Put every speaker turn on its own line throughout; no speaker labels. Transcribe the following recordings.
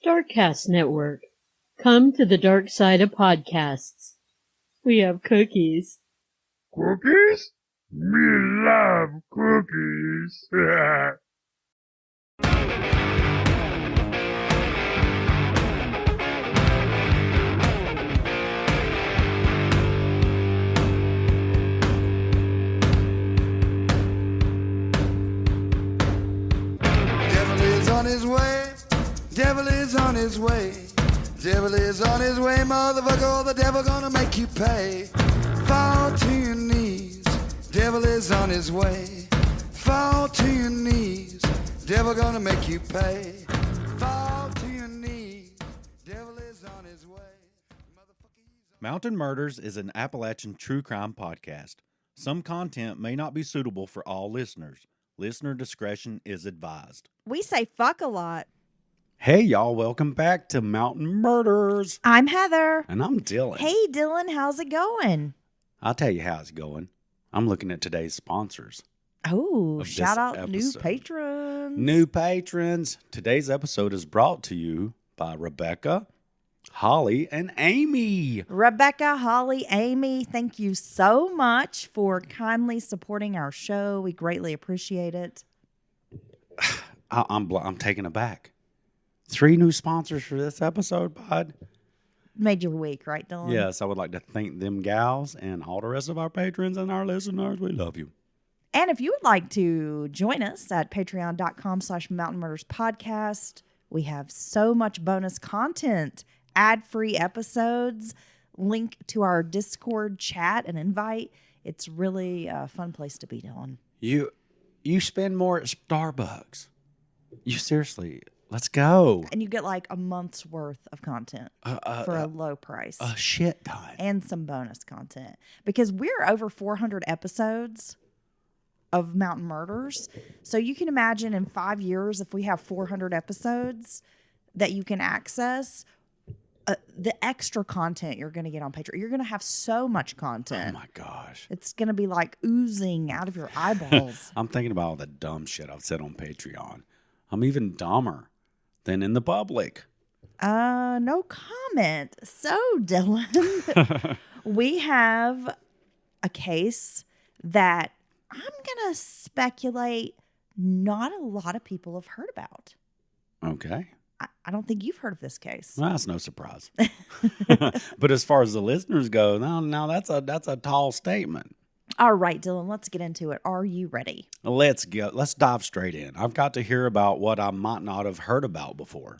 Darkcast Network. Come to the dark side of podcasts. We have cookies.
Cookies? Me love cookies.
Devil is on his way. Devil is on his way. Devil is on his way, motherfucker. The devil gonna make you pay. Fall to your knees. Devil is on his way. Fall to your knees. Devil gonna make you pay. Fall to your knees. Devil is on his way.
Mountain Murders is an Appalachian true crime podcast. Some content may not be suitable for all listeners. Listener discretion is advised.
We say fuck a lot.
Hey, y'all, welcome back to Mountain Murders.
I'm Heather.
And I'm Dylan.
Hey, Dylan, how's it going?
I'll tell you how it's going. I'm looking at today's sponsors.
Oh,
Of
shout
this
out new
episode.
patrons.
New patrons. Today's episode is brought to you by Rebecca, Holly, and Amy.
Rebecca, Holly, Amy, thank you so much for kindly supporting our show. We greatly appreciate it.
I'm taken aback. 3 new sponsors for this episode, bud.
Made your week, right, Dylan?
Yes, I would like to thank them gals and all the rest of our patrons and our listeners. We love you.
And if you would like to join us at patreon.com/Mountain Murders Podcast, we have so much bonus content, ad-free episodes, link to our Discord chat and invite. It's really a fun place to be, Dylan.
You spend more at Starbucks. You seriously, let's go.
And you get like a month's worth of content for a low price.
A shit ton.
And some bonus content. Because we're over 400 episodes of Mountain Murders. So you can imagine in 5 years, if we have 400 episodes that you can access, the extra content you're going to get on Patreon. You're going to have so much content.
Oh my gosh.
It's going to be like oozing out of your eyeballs.
I'm thinking about all the dumb shit I've said on Patreon. I'm even dumber than in the public.
No comment. So, Dylan, we have a case that I'm going to speculate not a lot of people have heard about.
Okay.
I don't think you've heard of this case.
Well, that's no surprise. But as far as the listeners go, no, that's a tall statement.
All right, Dylan, let's get into it. Are you ready?
Let's go. Let's dive straight in. I've got to hear about what I might not have heard about before.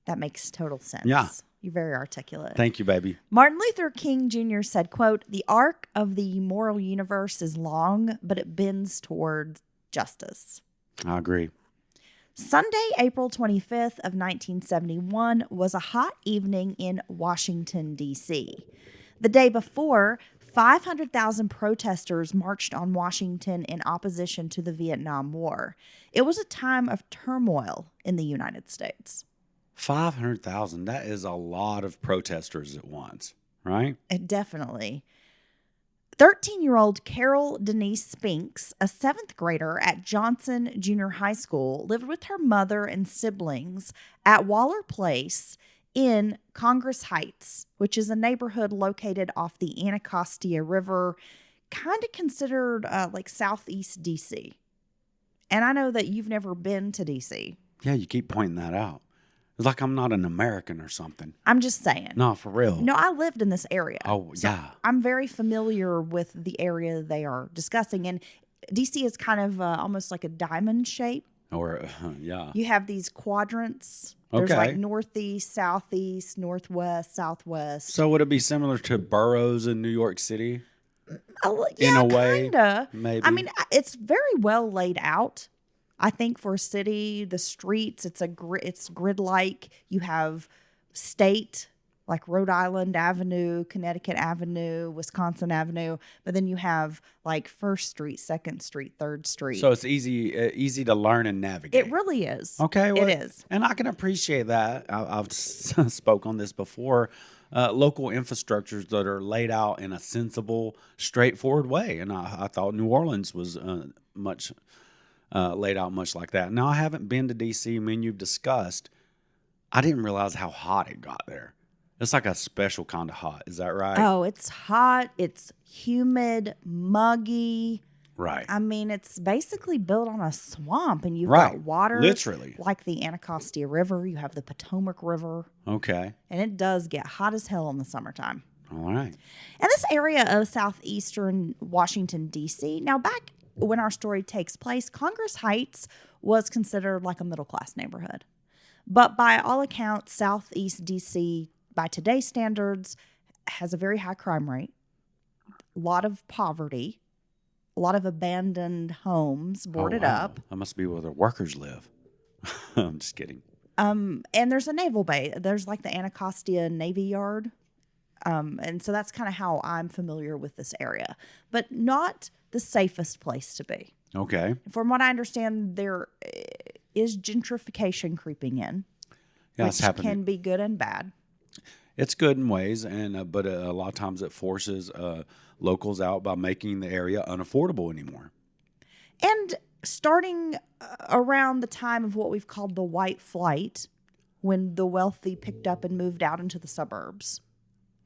That makes total sense.
Yeah.
You're very articulate.
Thank you, baby.
Martin Luther King Jr. said, quote, "The arc of the moral universe is long, but it bends toward justice."
I agree.
Sunday, April 25th of 1971 was a hot evening in Washington, D.C. The day before, 500,000 protesters marched on Washington in opposition to the Vietnam War. It was a time of turmoil in the United States.
500,000. That is a lot of protesters at once, right?
Definitely. 13-year-old Carol Denise Spinks, a 7th grader at Johnson Junior High School, lived with her mother and siblings at Waller Place in Congress Heights, which is a neighborhood located off the Anacostia River, kind of considered like southeast D.C. And I know that you've never been to D.C.
Yeah, you keep pointing that out. It's like I'm not an American or something.
I'm just saying.
No, for real.
No, I lived in this area.
Oh,
So
yeah.
I'm very familiar with the area they are discussing. And D.C. is kind of almost like a diamond shape.
Or, yeah.
You have these quadrants. There's
Okay.
like northeast, southeast, northwest, southwest.
So would it be similar to boroughs in New York City?
Yeah,
in a way,
kinda.
maybe.
I mean, it's very well laid out. I think for a city, the streets, it's grid-like. You have state, like Rhode Island Avenue, Connecticut Avenue, Wisconsin Avenue, but then you have like 1st Street, 2nd Street, 3rd Street.
So it's easy to learn and navigate.
It really is.
Okay. Well,
it is.
And I can appreciate that. I've spoke on this before. Local infrastructures that are laid out in a sensible, straightforward way. And I thought New Orleans was much laid out much like that. Now, I haven't been to D.C. I mean, you've discussed I didn't realize how hot it got there. It's like a special kind of hot. Is that right?
Oh, it's hot. It's humid, muggy.
Right.
I mean, it's basically built on a swamp, and you've
Right.
got water.
Literally.
Like the Anacostia River. You have the Potomac River.
Okay.
And it does get hot as hell in the summertime.
All right.
And this area of southeastern Washington, D.C., now back when our story takes place, Congress Heights was considered like a middle-class neighborhood. But by all accounts, southeast D.C., by today's standards, has a very high crime rate, a lot of poverty, a lot of abandoned homes boarded up.
That must be where the workers live. I'm just kidding.
And there's a naval base. There's like the Anacostia Navy Yard. And so that's kind of how I'm familiar with this area, but not the safest place to be.
Okay.
From what I understand, there is gentrification creeping in,
Yeah,
which
it's happening.
can be good and bad.
It's good in ways, but a lot of times it forces locals out by making the area unaffordable anymore.
And starting around the time of what we've called the white flight, when the wealthy picked up and moved out into the suburbs,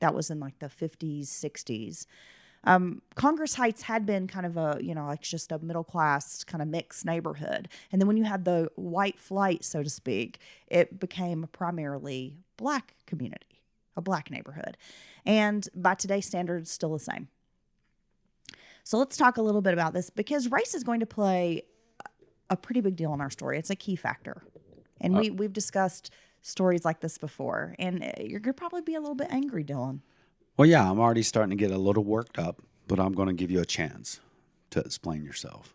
that was in like the 50s, 60s. Congress Heights had been kind of a, like just a middle class kind of mixed neighborhood. And then when you had the white flight, so to speak, it became a primarily black community, a black neighborhood. And by today's standards, still the same. So let's talk a little bit about this, because race is going to play a pretty big deal in our story. It's a key factor. And we've discussed stories like this before. And you're going to probably be a little bit angry, Dylan.
Well, yeah, I'm already starting to get a little worked up, but I'm going to give you a chance to explain yourself.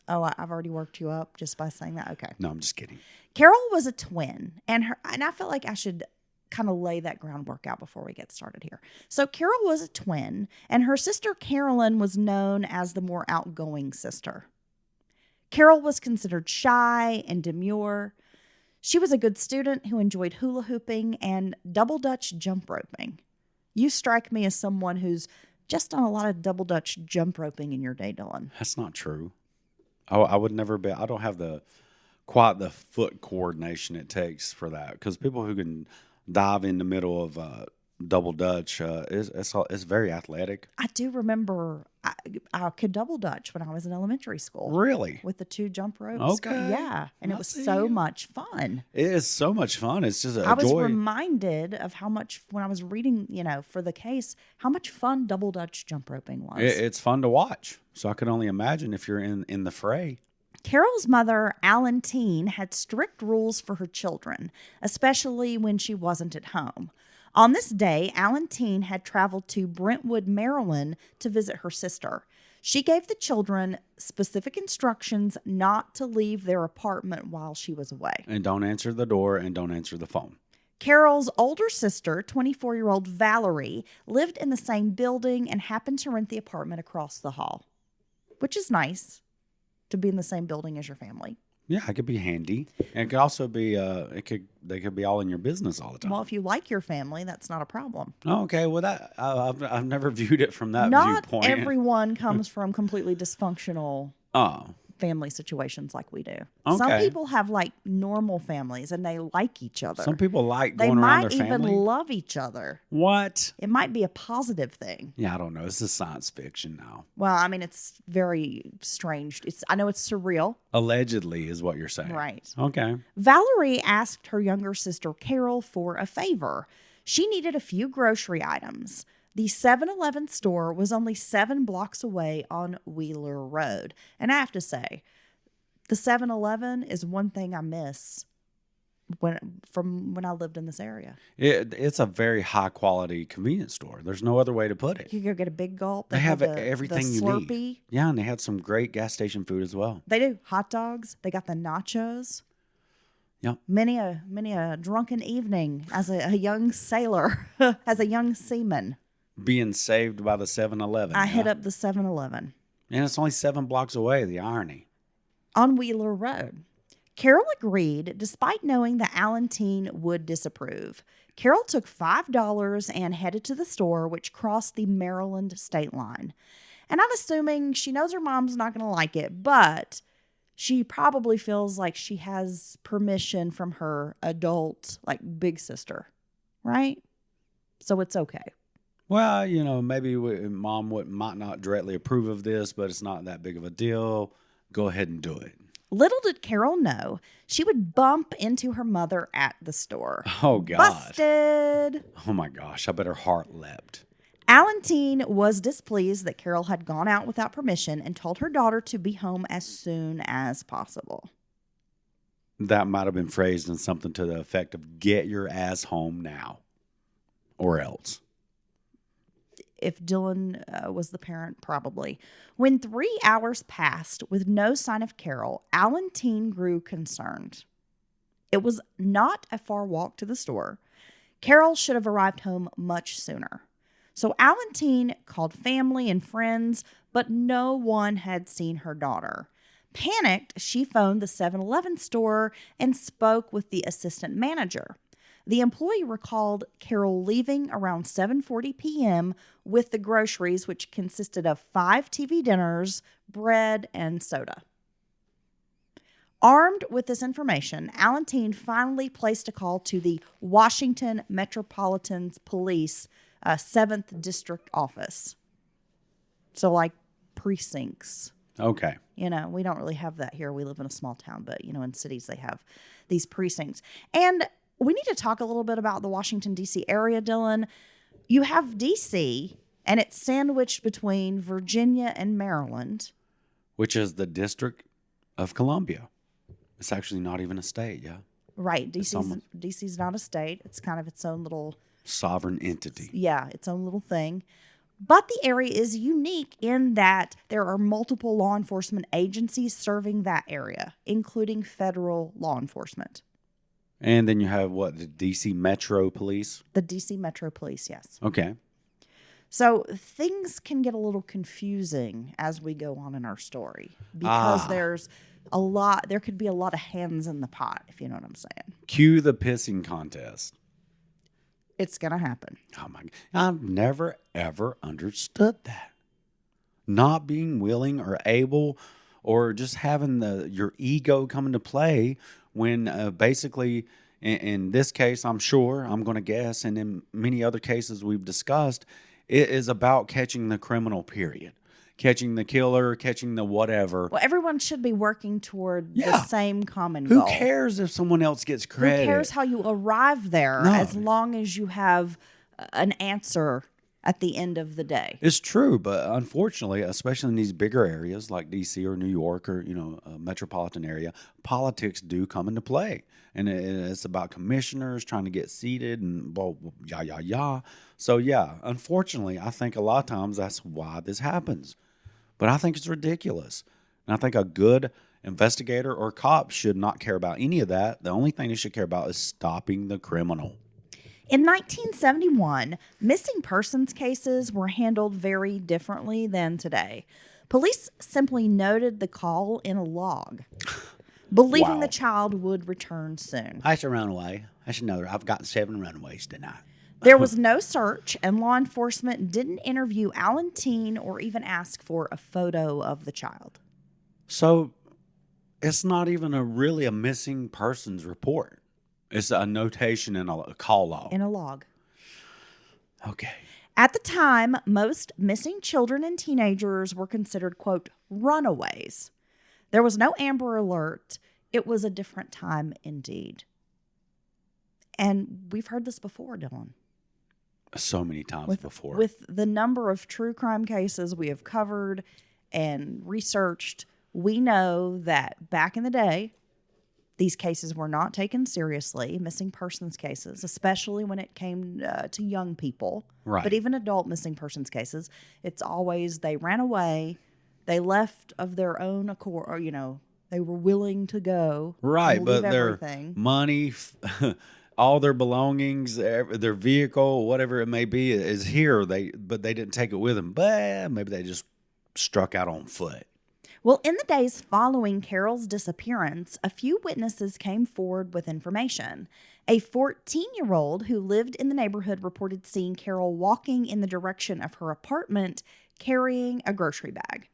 Oh, I've already worked you up just by saying that? Okay.
No, I'm just kidding.
Carol was a twin, and I felt like I should kind of lay that groundwork out before we get started here. So Carol was a twin, and her sister Carolyn was known as the more outgoing sister. Carol was considered shy and demure. She was a good student who enjoyed hula hooping and double Dutch jump roping. You strike me as someone who's just done a lot of double Dutch jump roping in your day, Dylan.
That's not true. I would never be. I don't have quite the foot coordination it takes for that. Because people who can dive in the middle of double Dutch it's very athletic.
I do remember I could double Dutch when I was in elementary school.
Really?
With the 2 jump ropes.
Okay.
Yeah. And it
I
was
see.
so much fun.
It is so much fun. It's just a
I was
joy.
reminded of how much, when I was reading, for the case, how much fun double Dutch jump roping was.
It's fun to watch. So I can only imagine if you're in the fray.
Carol's mother, Allentine, had strict rules for her children, especially when she wasn't at home. On this day, Allentine had traveled to Brentwood, Maryland to visit her sister. She gave the children specific instructions not to leave their apartment while she was away.
And don't answer the door and don't answer the phone.
Carol's older sister, 24-year-old Valerie, lived in the same building and happened to rent the apartment across the hall, which is nice to be in the same building as your family.
Yeah, it could be handy. And it could also be they could be all in your business all the time.
Well, if you like your family, that's not a problem.
Oh, okay, well that I've never viewed it from that
Not
viewpoint.
everyone comes from completely dysfunctional
Oh,
family situations like we do.
Okay.
Some people have like normal families and they like each other.
some people like
they
going around
might
their
even
family.
love each other.
What?
It might be a positive thing.
Yeah, I don't know. This is science fiction now.
Well, I mean, it's very strange. I know it's surreal.
Allegedly is what you're saying.
Right.
Okay.
Valerie asked her younger sister Carol for a favor. She needed a few grocery items. The 7-Eleven store was only 7 blocks away on Wheeler Road. And I have to say, the 7-Eleven is one thing I miss from when I lived in this area.
It's a very high quality convenience store. There's no other way to put it.
You go get a big gulp.
They have
the
everything you
Slurpee.
need. Yeah, and they have some great gas station food as well.
They do. Hot dogs. They got the nachos.
Yep.
Many a drunken evening as a young sailor, as a young seaman.
Being saved by the 7-Eleven.
I hit up the 7-Eleven.
And it's only 7 blocks away, the irony.
On Wheeler Road. Carol agreed, despite knowing that Allentine would disapprove. Carol took $5 and headed to the store, which crossed the Maryland state line. And I'm assuming she knows her mom's not going to like it, but she probably feels like she has permission from her adult, like, big sister, right? So it's okay.
Well, maybe mom might not directly approve of this, but it's not that big of a deal. Go ahead and do it.
Little did Carol know she would bump into her mother at the store.
Oh, God.
Busted!
Oh, my gosh. I bet her heart leapt.
Allentine was displeased that Carol had gone out without permission and told her daughter to be home as soon as possible.
That might have been phrased in something to the effect of, get your ass home now, or else.
If Dylan was the parent, probably. When 3 hours passed with no sign of Carol, Allentine grew concerned. It was not a far walk to the store. Carol should have arrived home much sooner. So Allentine called family and friends, but no one had seen her daughter. Panicked, she phoned the 7-Eleven store and spoke with the assistant manager. The employee recalled Carol leaving around 7:40 p.m. with the groceries, which consisted of 5 TV dinners, bread, and soda. Armed with this information, Allentine finally placed a call to the Washington Metropolitan Police 7th District Office. So, like, precincts.
Okay.
We don't really have that here. We live in a small town, but, in cities they have these precincts. And we need to talk a little bit about the Washington, D.C. area, Dylan. You have D.C., and it's sandwiched between Virginia and Maryland.
Which is the District of Columbia. It's actually not even a state, yeah?
Right. D.C.'s not a state. It's kind of its own little...
sovereign entity.
Yeah, its own little thing. But the area is unique in that there are multiple law enforcement agencies serving that area, including federal law enforcement.
And then you have, the D.C. Metro Police?
The D.C. Metro Police, yes.
Okay.
So things can get a little confusing as we go on in our story because there could be a lot of hands in the pot, if you know what I'm saying.
Cue the pissing contest.
It's going to happen.
Oh my! I've never ever understood that. Not being willing or able, or just having your ego come into play when basically, in this case, I'm going to guess, and in many other cases we've discussed, it is about catching the criminal. Period. Catching the killer, catching the whatever.
Well, everyone should be working toward the same common goal.
Who cares if someone else gets credit?
Who cares how you arrive there as long as you have an answer at the end of the day?
It's true, but unfortunately, especially in these bigger areas like D.C. or New York or, a metropolitan area, politics do come into play. And it's about commissioners trying to get seated and yah. So, unfortunately, I think a lot of times that's why this happens. But I think it's ridiculous. And I think a good investigator or cop should not care about any of that. The only thing they should care about is stopping the criminal.
In 1971, missing persons cases were handled very differently than today. Police simply noted the call in a log, believing the child would return soon.
I should run away. I should know I've got 7 runaways tonight.
There was no search, and law enforcement didn't interview Allentine or even ask for a photo of the child.
So it's not even really a missing persons report. It's a notation in a call log.
In a log.
Okay.
At the time, most missing children and teenagers were considered, quote, runaways. There was no Amber Alert. It was a different time indeed. And we've heard this before, Dylan.
So many times before.
With the number of true crime cases we have covered and researched, we know that back in the day, these cases were not taken seriously, missing persons cases, especially when it came to young people.
Right.
But even adult missing persons cases, it's always they ran away, they left of their own accord, or, they were willing to go.
Right, but
everything.
Their money, all their belongings, their vehicle, whatever it may be, is here. But they didn't take it with them. But maybe they just struck out on foot.
Well, in the days following Carol's disappearance, a few witnesses came forward with information. A 14-year-old who lived in the neighborhood reported seeing Carol walking in the direction of her apartment carrying a grocery bag.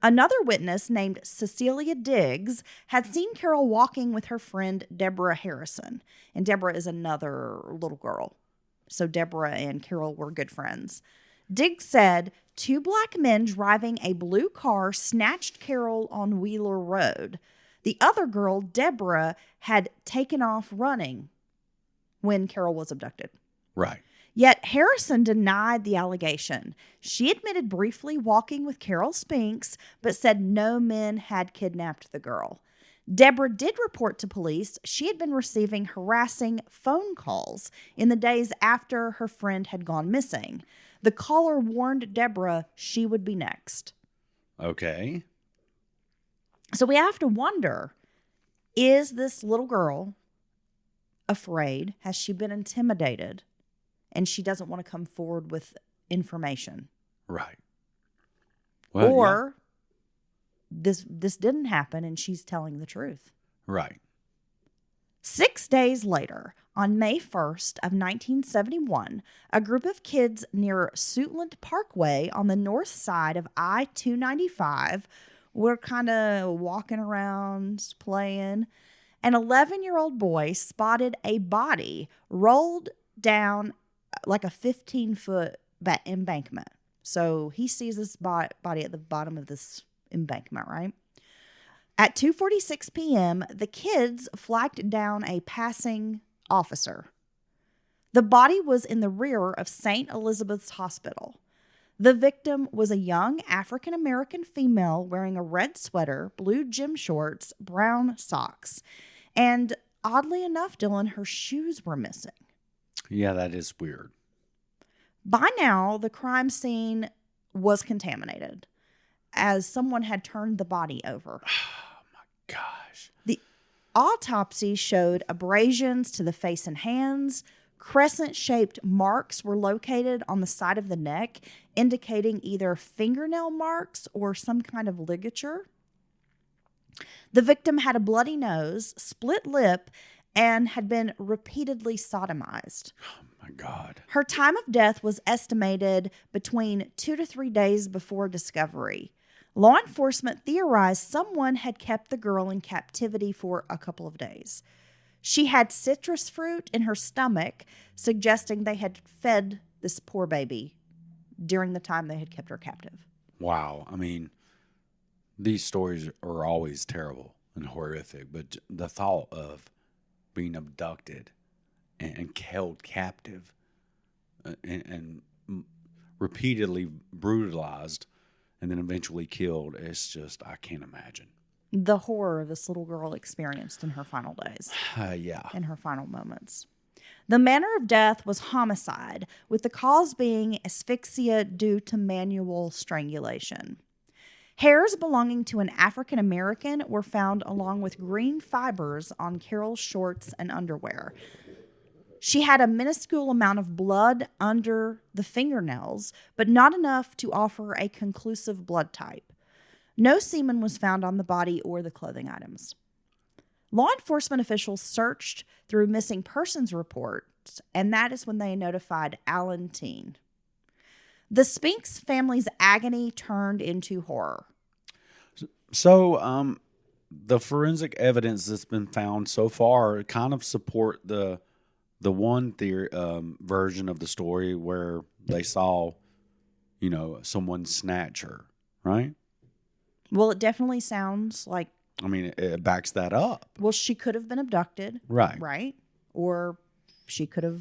Another witness named Cecilia Diggs had seen Carol walking with her friend Deborah Harrison. And Deborah is another little girl. So Deborah and Carol were good friends. Diggs said 2 black men driving a blue car snatched Carol on Wheeler Road. The other girl, Deborah, had taken off running when Carol was abducted.
Right.
Yet Harrison denied the allegation. She admitted briefly walking with Carol Spinks, but said no men had kidnapped the girl. Deborah did report to police she had been receiving harassing phone calls in the days after her friend had gone missing. The caller warned Deborah she would be next.
Okay.
So we have to wonder, is this little girl afraid? Has she been intimidated? And she doesn't want to come forward with information.
Right. Well,
Or this didn't happen and she's telling the truth.
Right.
6 days later, on May 1st of 1971, a group of kids near Suitland Parkway on the north side of I-295 were kind of walking around, playing. An 11-year-old boy spotted a body rolled down like a 15-foot embankment. So he sees this body at the bottom of this embankment, right? At 2:46 p.m., the kids flagged down a passing officer. The body was in the rear of St. Elizabeth's Hospital. The victim was a young African-American female wearing a red sweater, blue gym shorts, brown socks. And oddly enough, Dylan, her shoes were missing.
Yeah, that is weird.
By now, the crime scene was contaminated as someone had turned the body over.
Oh, my gosh.
The autopsy showed abrasions to the face and hands. Crescent-shaped marks were located on the side of the neck, indicating either fingernail marks or some kind of ligature. The victim had a bloody nose, split lip, and had been repeatedly sodomized.
Oh, my God.
Her time of death was estimated between 2 to 3 days before discovery. Law enforcement theorized someone had kept the girl in captivity for a couple of days. She had citrus fruit in her stomach, suggesting they had fed this poor baby during the time they had kept her captive.
Wow. I mean, these stories are always terrible and horrific, but the thought of being abducted and held captive and repeatedly brutalized and then eventually killed, it's just, I can't imagine.
The horror this little girl experienced in her final days.
Yeah.
In her final moments. The manner of death was homicide, with the cause being asphyxia due to manual strangulation. Hairs belonging to an African American were found along with green fibers on Carol's shorts and underwear. She had a minuscule amount of blood under the fingernails, but not enough to offer a conclusive blood type. No semen was found on the body or the clothing items. Law enforcement officials searched through missing persons reports, and that is when they notified Alan Teen. The Spinks family's agony turned into horror.
So, the forensic evidence that's been found so far kind of support the one theory version of the story where they saw, someone snatch her, right?
Well, it definitely sounds like...
I mean, it backs that up.
Well, she could have been abducted.
Right.
Right? Or she could have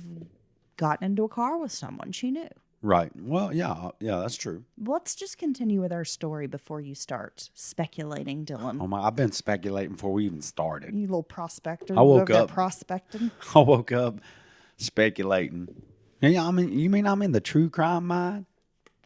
gotten into a car with someone she knew.
Right. Well, yeah, that's true.
Let's just continue with our story before you start speculating, Dylan.
Oh my! I've been speculating before we even started.
You little prospector.
I woke
You over
up
there prospecting.
I woke up speculating. Yeah, I mean, you mean I'm in the true crime mind?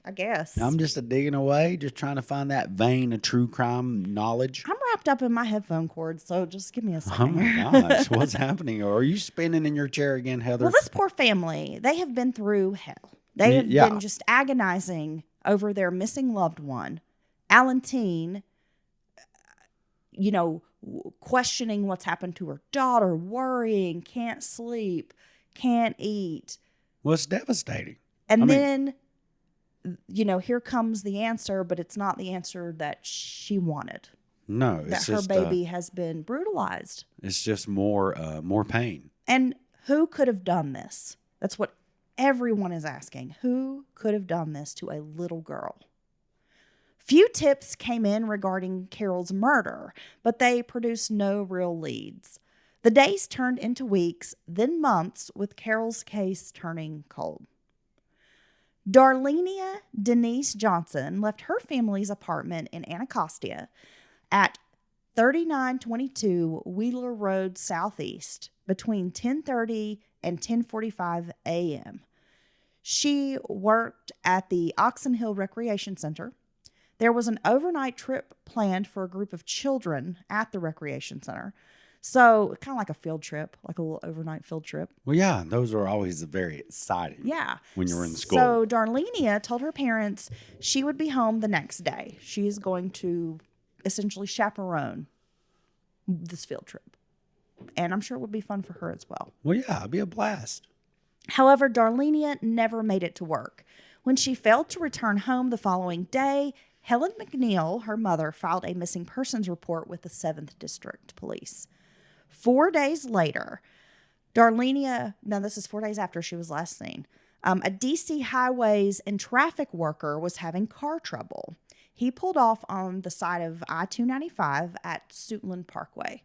I guess.
I'm just digging away, just trying to find that vein of true crime knowledge.
I'm wrapped up in my headphone cord, so just give me a
Oh
second.
my gosh, what's happening? Are you spinning in your chair again, Heather?
Well, this poor family, they have been through hell. They have
Yeah.
been just agonizing over their missing loved one. Alan Teen, questioning what's happened to her daughter, worrying, can't sleep, can't eat.
Well, it's devastating.
And
I mean-
then here comes the answer, but it's not the answer that she wanted.
No, it's
That her
just
baby has been brutalized.
it's just more pain.
And who could have done this? That's what everyone is asking. Who could have done this to a little girl? Few tips came in regarding Carol's murder, but they produced no real leads. The days turned into weeks, then months, with Carol's case turning cold. Darlenia Denise Johnson left her family's apartment in Anacostia at 3922 Wheeler Road Southeast between 10:30 and 10:45 a.m. She worked at the Oxon Hill Recreation Center. There was an overnight trip planned for a group of children at the recreation center. So kind of like a field trip, like a little overnight field trip.
Well, yeah, those are always very exciting.
Yeah.
When you're in school.
So Darlenia told her parents she would be home the next day. She is going to essentially chaperone this field trip. And I'm sure it would be fun for her as well.
Well, yeah, it'd be a blast.
However, Darlenia never made it to work. When she failed to return home the following day, Helen McNeil, her mother, filed a missing persons report with the 7th District Police. 4 days later, Darlenia, no, this is 4 days after she was last seen, a DC Highways and traffic worker was having car trouble. He pulled off on the side of I-295 at Suitland Parkway.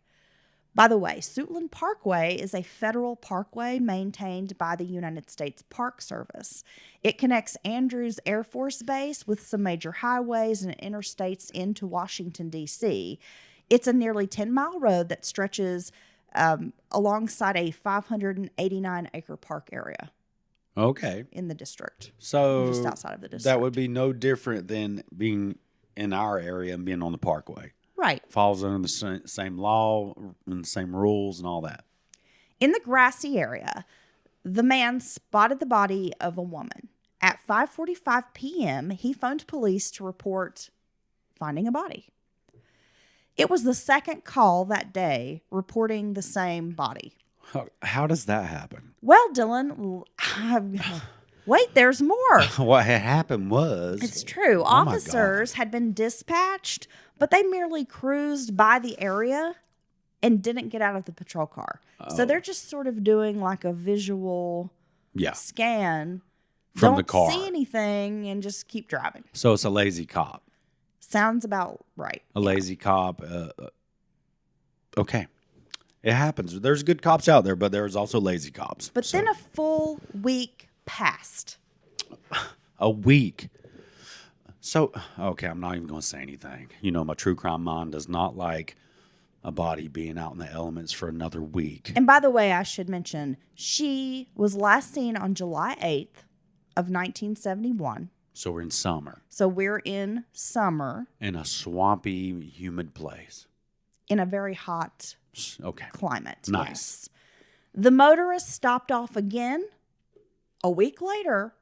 By the way, Suitland Parkway is a federal parkway maintained by the United States Park Service. It connects Andrews Air Force Base with some major highways and interstates into Washington, D.C. It's a nearly 10-mile road that stretches alongside a 589-acre park area.
Okay.
In the district.
So
just outside of the district.
That would be no different than being in our area and being on the parkway.
Right.
Falls under the same law and the same rules and all that.
In the grassy area, the man spotted the body of a woman. At 5:45 p.m., he phoned police to report finding a body. It was the second call that day reporting the same body.
How does that happen?
Well, Dylan, wait, there's more.
What had happened was...
It's true.
Oh my
Officers had been dispatched, but they merely cruised by the area and didn't get out of the patrol car. So they're just sort of doing like a visual scan.
From the car.
Don't see anything and just keep driving.
So it's a lazy cop.
Sounds about right.
A lazy cop. Okay. It happens. There's good cops out there, but there's also lazy cops.
But then a full week passed.
A week. So, okay, I'm not even going to say anything. You know, my true crime mind does not like a body being out in the elements for another week.
And by the way, I should mention, she was last seen on July 8th of 1971.
So we're in summer.
So we're in summer.
In a swampy, humid place.
In a very hot climate.
Nice.
Yes. The motorist stopped off again a week later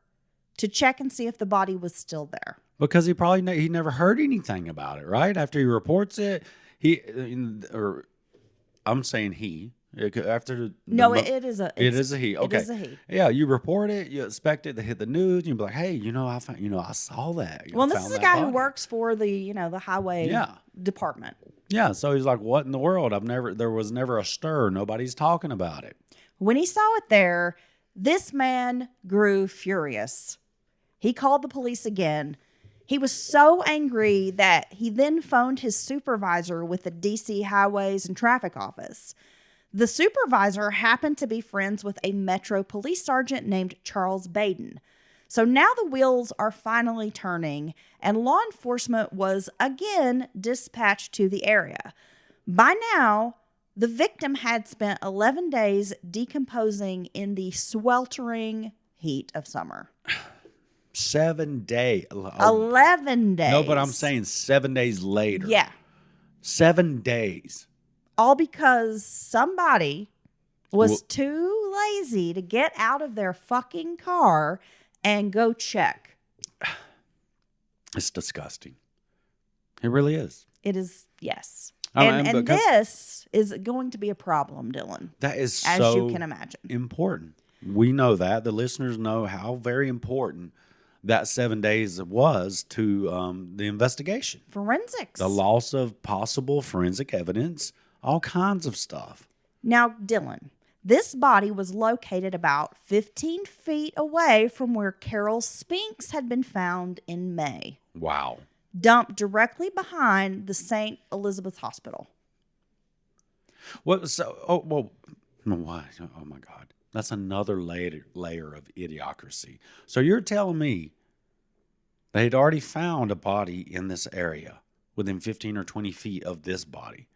to check and see if the body was still there.
Because he never heard anything about it, right? After he reports it, I'm saying he. After
it is a
he. Okay.
It is a he.
Yeah, you report it, you expect it to hit the news, and you'd be like, "Hey, I saw that."
Well, this is a guy who works for the highway department.
Yeah, so he's like, "What in the world? There was never a stir. Nobody's talking about it."
When he saw it there, this man grew furious. He called the police again. He was so angry that he then phoned his supervisor with the DC Highways and Traffic Office. The supervisor happened to be friends with a Metro police sergeant named Charles Baden. So now the wheels are finally turning, and law enforcement was again dispatched to the area. By now, the victim had spent 11 days decomposing in the sweltering heat of summer.
7 days.
11 days.
No, but I'm saying 7 days later.
Yeah.
7 days.
All because somebody was too lazy to get out of their fucking car and go check.
It's disgusting. It really is.
It is, yes. And this is going to be a problem, Dylan.
That is
as you can imagine.
Important. We know that. The listeners know how very important that 7 days was to the investigation.
Forensics.
The loss of possible forensic evidence, all kinds of stuff.
Now, Dylan, this body was located about 15 feet away from where Carol Spinks had been found in May.
Wow.
Dumped directly behind the St. Elizabeth Hospital.
What? So, why? Oh my God. That's another layer of idiocracy. So you're telling me they'd already found a body in this area within 15 or 20 feet of this body.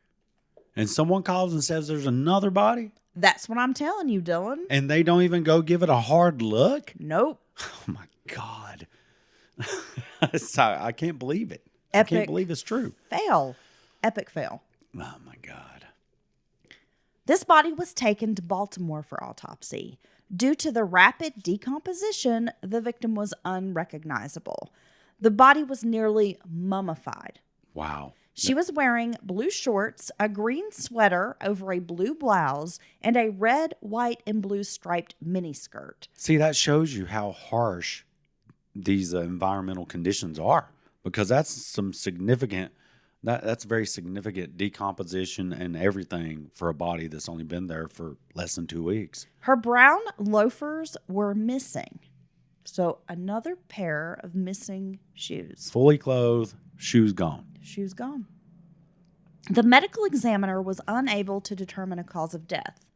And someone calls and says there's another body?
That's what I'm telling you, Dylan.
And they don't even go give it a hard look?
Nope.
Oh my God. I can't believe it. I
Epic
can't believe it's true.
Fail. Epic fail.
Oh my God.
This body was taken to Baltimore for autopsy. Due to the rapid decomposition, the victim was unrecognizable. The body was nearly mummified.
Wow.
She was wearing blue shorts, a green sweater over a blue blouse, and a red, white, and blue striped miniskirt.
See, that shows you how harsh these environmental conditions are, because that's some significant, that's very significant decomposition and everything for a body that's only been there for less than 2 weeks.
Her brown loafers were missing. So another pair of missing shoes.
Fully clothed, shoes gone.
Shoes gone. The medical examiner was unable to determine a cause of death.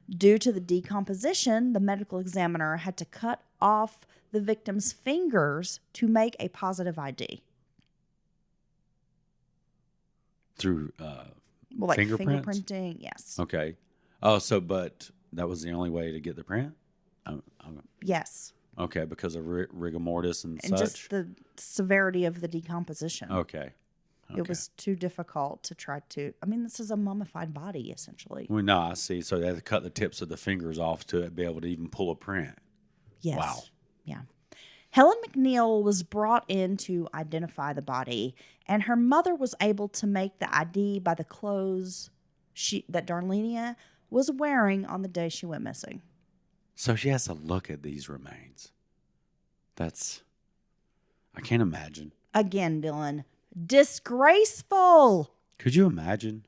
Due to the decomposition, the medical examiner had to cut off the victim's fingers to make a positive ID.
Through
Like
fingerprints?
fingerprinting, yes.
Okay. Oh, but that was the only way to get the print?
Yes.
Okay, because of rigor mortis and such?
Just the severity of the decomposition.
Okay.
It was too difficult to try to... I mean, this is a mummified body, essentially.
Well, no, I see. So they had to cut the tips of the fingers off to be able to even pull a print.
Yes.
Wow.
Yeah. Helen McNeil was brought in to identify the body, and her mother was able to make the ID by the clothes that Darlenia was wearing on the day she went missing.
So she has to look at these remains. I can't imagine.
Again, Dylan, disgraceful.
Could you imagine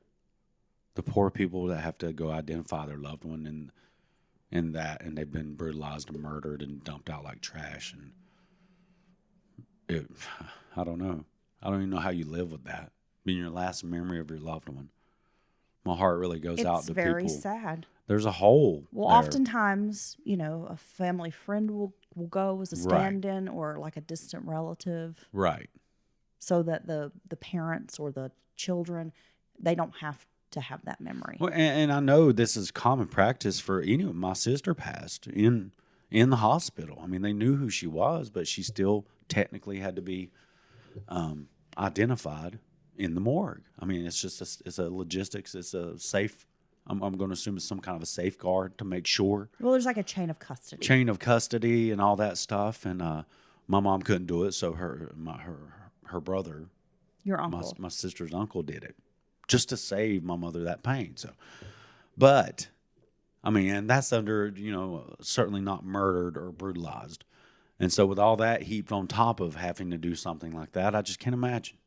the poor people that have to go identify their loved one and they've been brutalized and murdered and dumped out like trash? And I don't know. I don't even know how you live with that. Being your last memory of your loved one. My heart really goes out to people.
It's very sad.
There's a hole.
Well,
there.
Oftentimes, a family friend will go as a stand-in or like a distant relative.
Right.
So that the parents or the children, they don't have to have that memory.
Well, and I know this is common practice for anyone. My sister passed in the hospital. I mean, they knew who she was, but she still technically had to be identified in the morgue. I mean, it's just it's a logistics. It's a safe. I'm going to assume it's some kind of a safeguard to make sure.
Well, there's like a chain of custody.
Chain of custody and all that stuff. And my mom couldn't do it, so her brother,
your uncle,
my sister's uncle, did it just to save my mother that pain. So, but I mean, and that's under certainly not murdered or brutalized. And so with all that heaped on top of having to do something like that, I just can't imagine.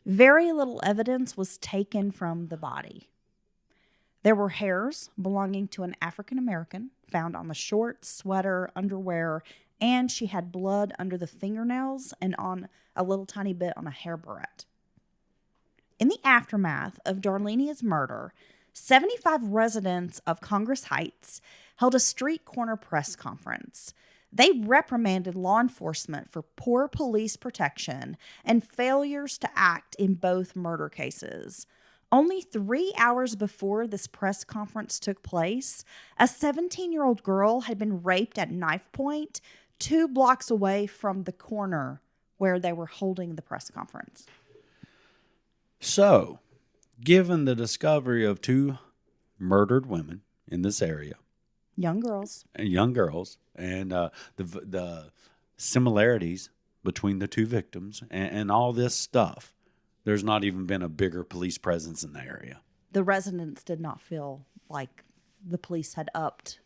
Very little evidence was taken from the body. There were hairs belonging to an African American found on the shorts, sweater, underwear, and she had blood under the fingernails and on a little tiny bit on a hair barrette. In the aftermath of Darlenia's murder, 75 residents of Congress Heights held a street corner press conference. They reprimanded law enforcement for poor police protection and failures to act in both murder cases. Only 3 hours before this press conference took place, a 17-year-old girl had been raped at knife point 2 blocks away from the corner where they were holding the press conference.
So, given the discovery of 2 murdered women in this area,
young girls,
and the similarities between the 2 victims and all this stuff, there's not even been a bigger police presence in the area.
The residents did not feel like the police had upped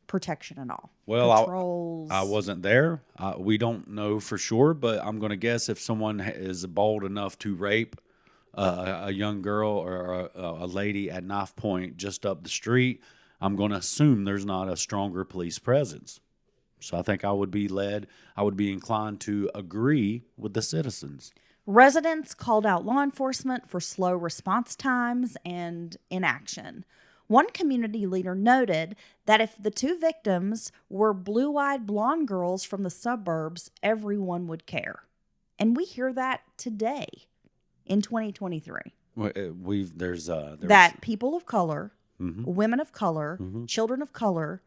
protection at all?
Well,
Patrols.
I wasn't there. We don't know for sure, but I'm going to guess if someone is bold enough to rape a young girl or a lady at knife point just up the street, I'm going to assume there's not a stronger police presence. So I think I would be inclined to agree with the citizens.
Residents called out law enforcement for slow response times and inaction. One community leader noted that if the two victims were blue-eyed blonde girls from the suburbs, everyone would care. And we hear that today in 2023.
There's
that people of color,
Mhm.
women of color,
Mhm.
children of color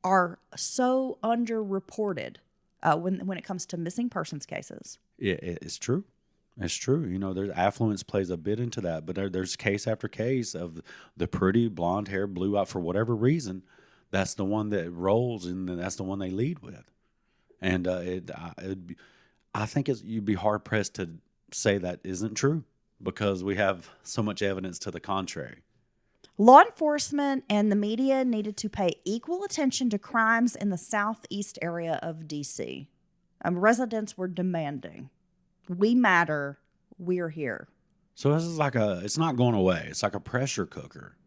are so underreported when it comes to missing persons cases.
It's true. It's true. There's affluence plays a bit into that, but there's case after case of the pretty blonde hair, blue out for whatever reason. That's the one that rolls, and that's the one they lead with. And I think you'd be hard pressed to say that isn't true because we have so much evidence to the contrary.
Law enforcement and the media needed to pay equal attention to crimes in the southeast area of D.C. Residents were demanding, "We matter. We're here."
So this is it's not going away. It's like a pressure cooker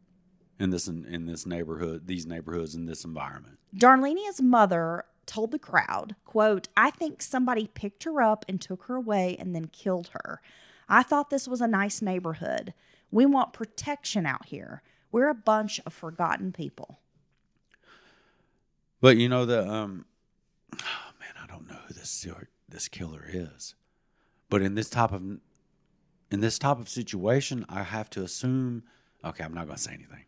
in this neighborhood, these neighborhoods, in this environment.
Darlenia's mother told the crowd, quote, "I think somebody picked her up and took her away and then killed her. I thought this was a nice neighborhood. We want protection out here. We're a bunch of forgotten people."
But I don't know who this killer is. But in this type of situation, I have to assume. Okay, I'm not going to say anything.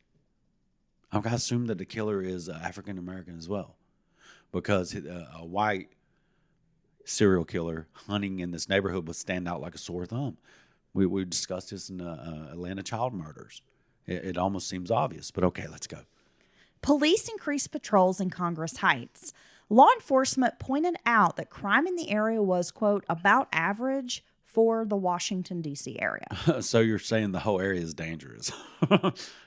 I'm going to assume that the killer is African American as well, because a white serial killer hunting in this neighborhood would stand out like a sore thumb. We discussed this in Atlanta child murders. It almost seems obvious, but okay, let's go.
Police increased patrols in Congress Heights. Law enforcement pointed out that crime in the area was, quote, about average for the Washington, D.C. area.
So you're saying the whole area is dangerous.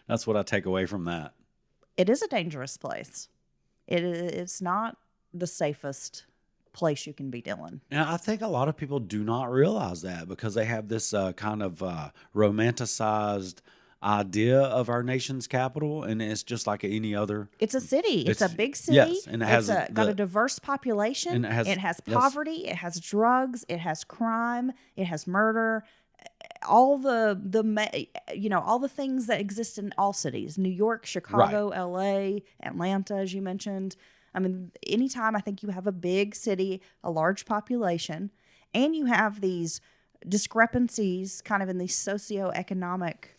That's what I take away from that.
It is a dangerous place. It's not the safest place you can be dealing.
And I think a lot of people do not realize that because they have this kind of romanticized idea of our nation's capital, and it's just like any other.
It's a city. It's a big city.
Yes, and it has
got a diverse population.
And
it has poverty. Yes. It has drugs. It has crime. It has murder. All all the things that exist in all cities: New York, Chicago, right. L.A., Atlanta, as you mentioned. I mean, anytime I think you have a big city, a large population, and you have these discrepancies kind of in these socioeconomic.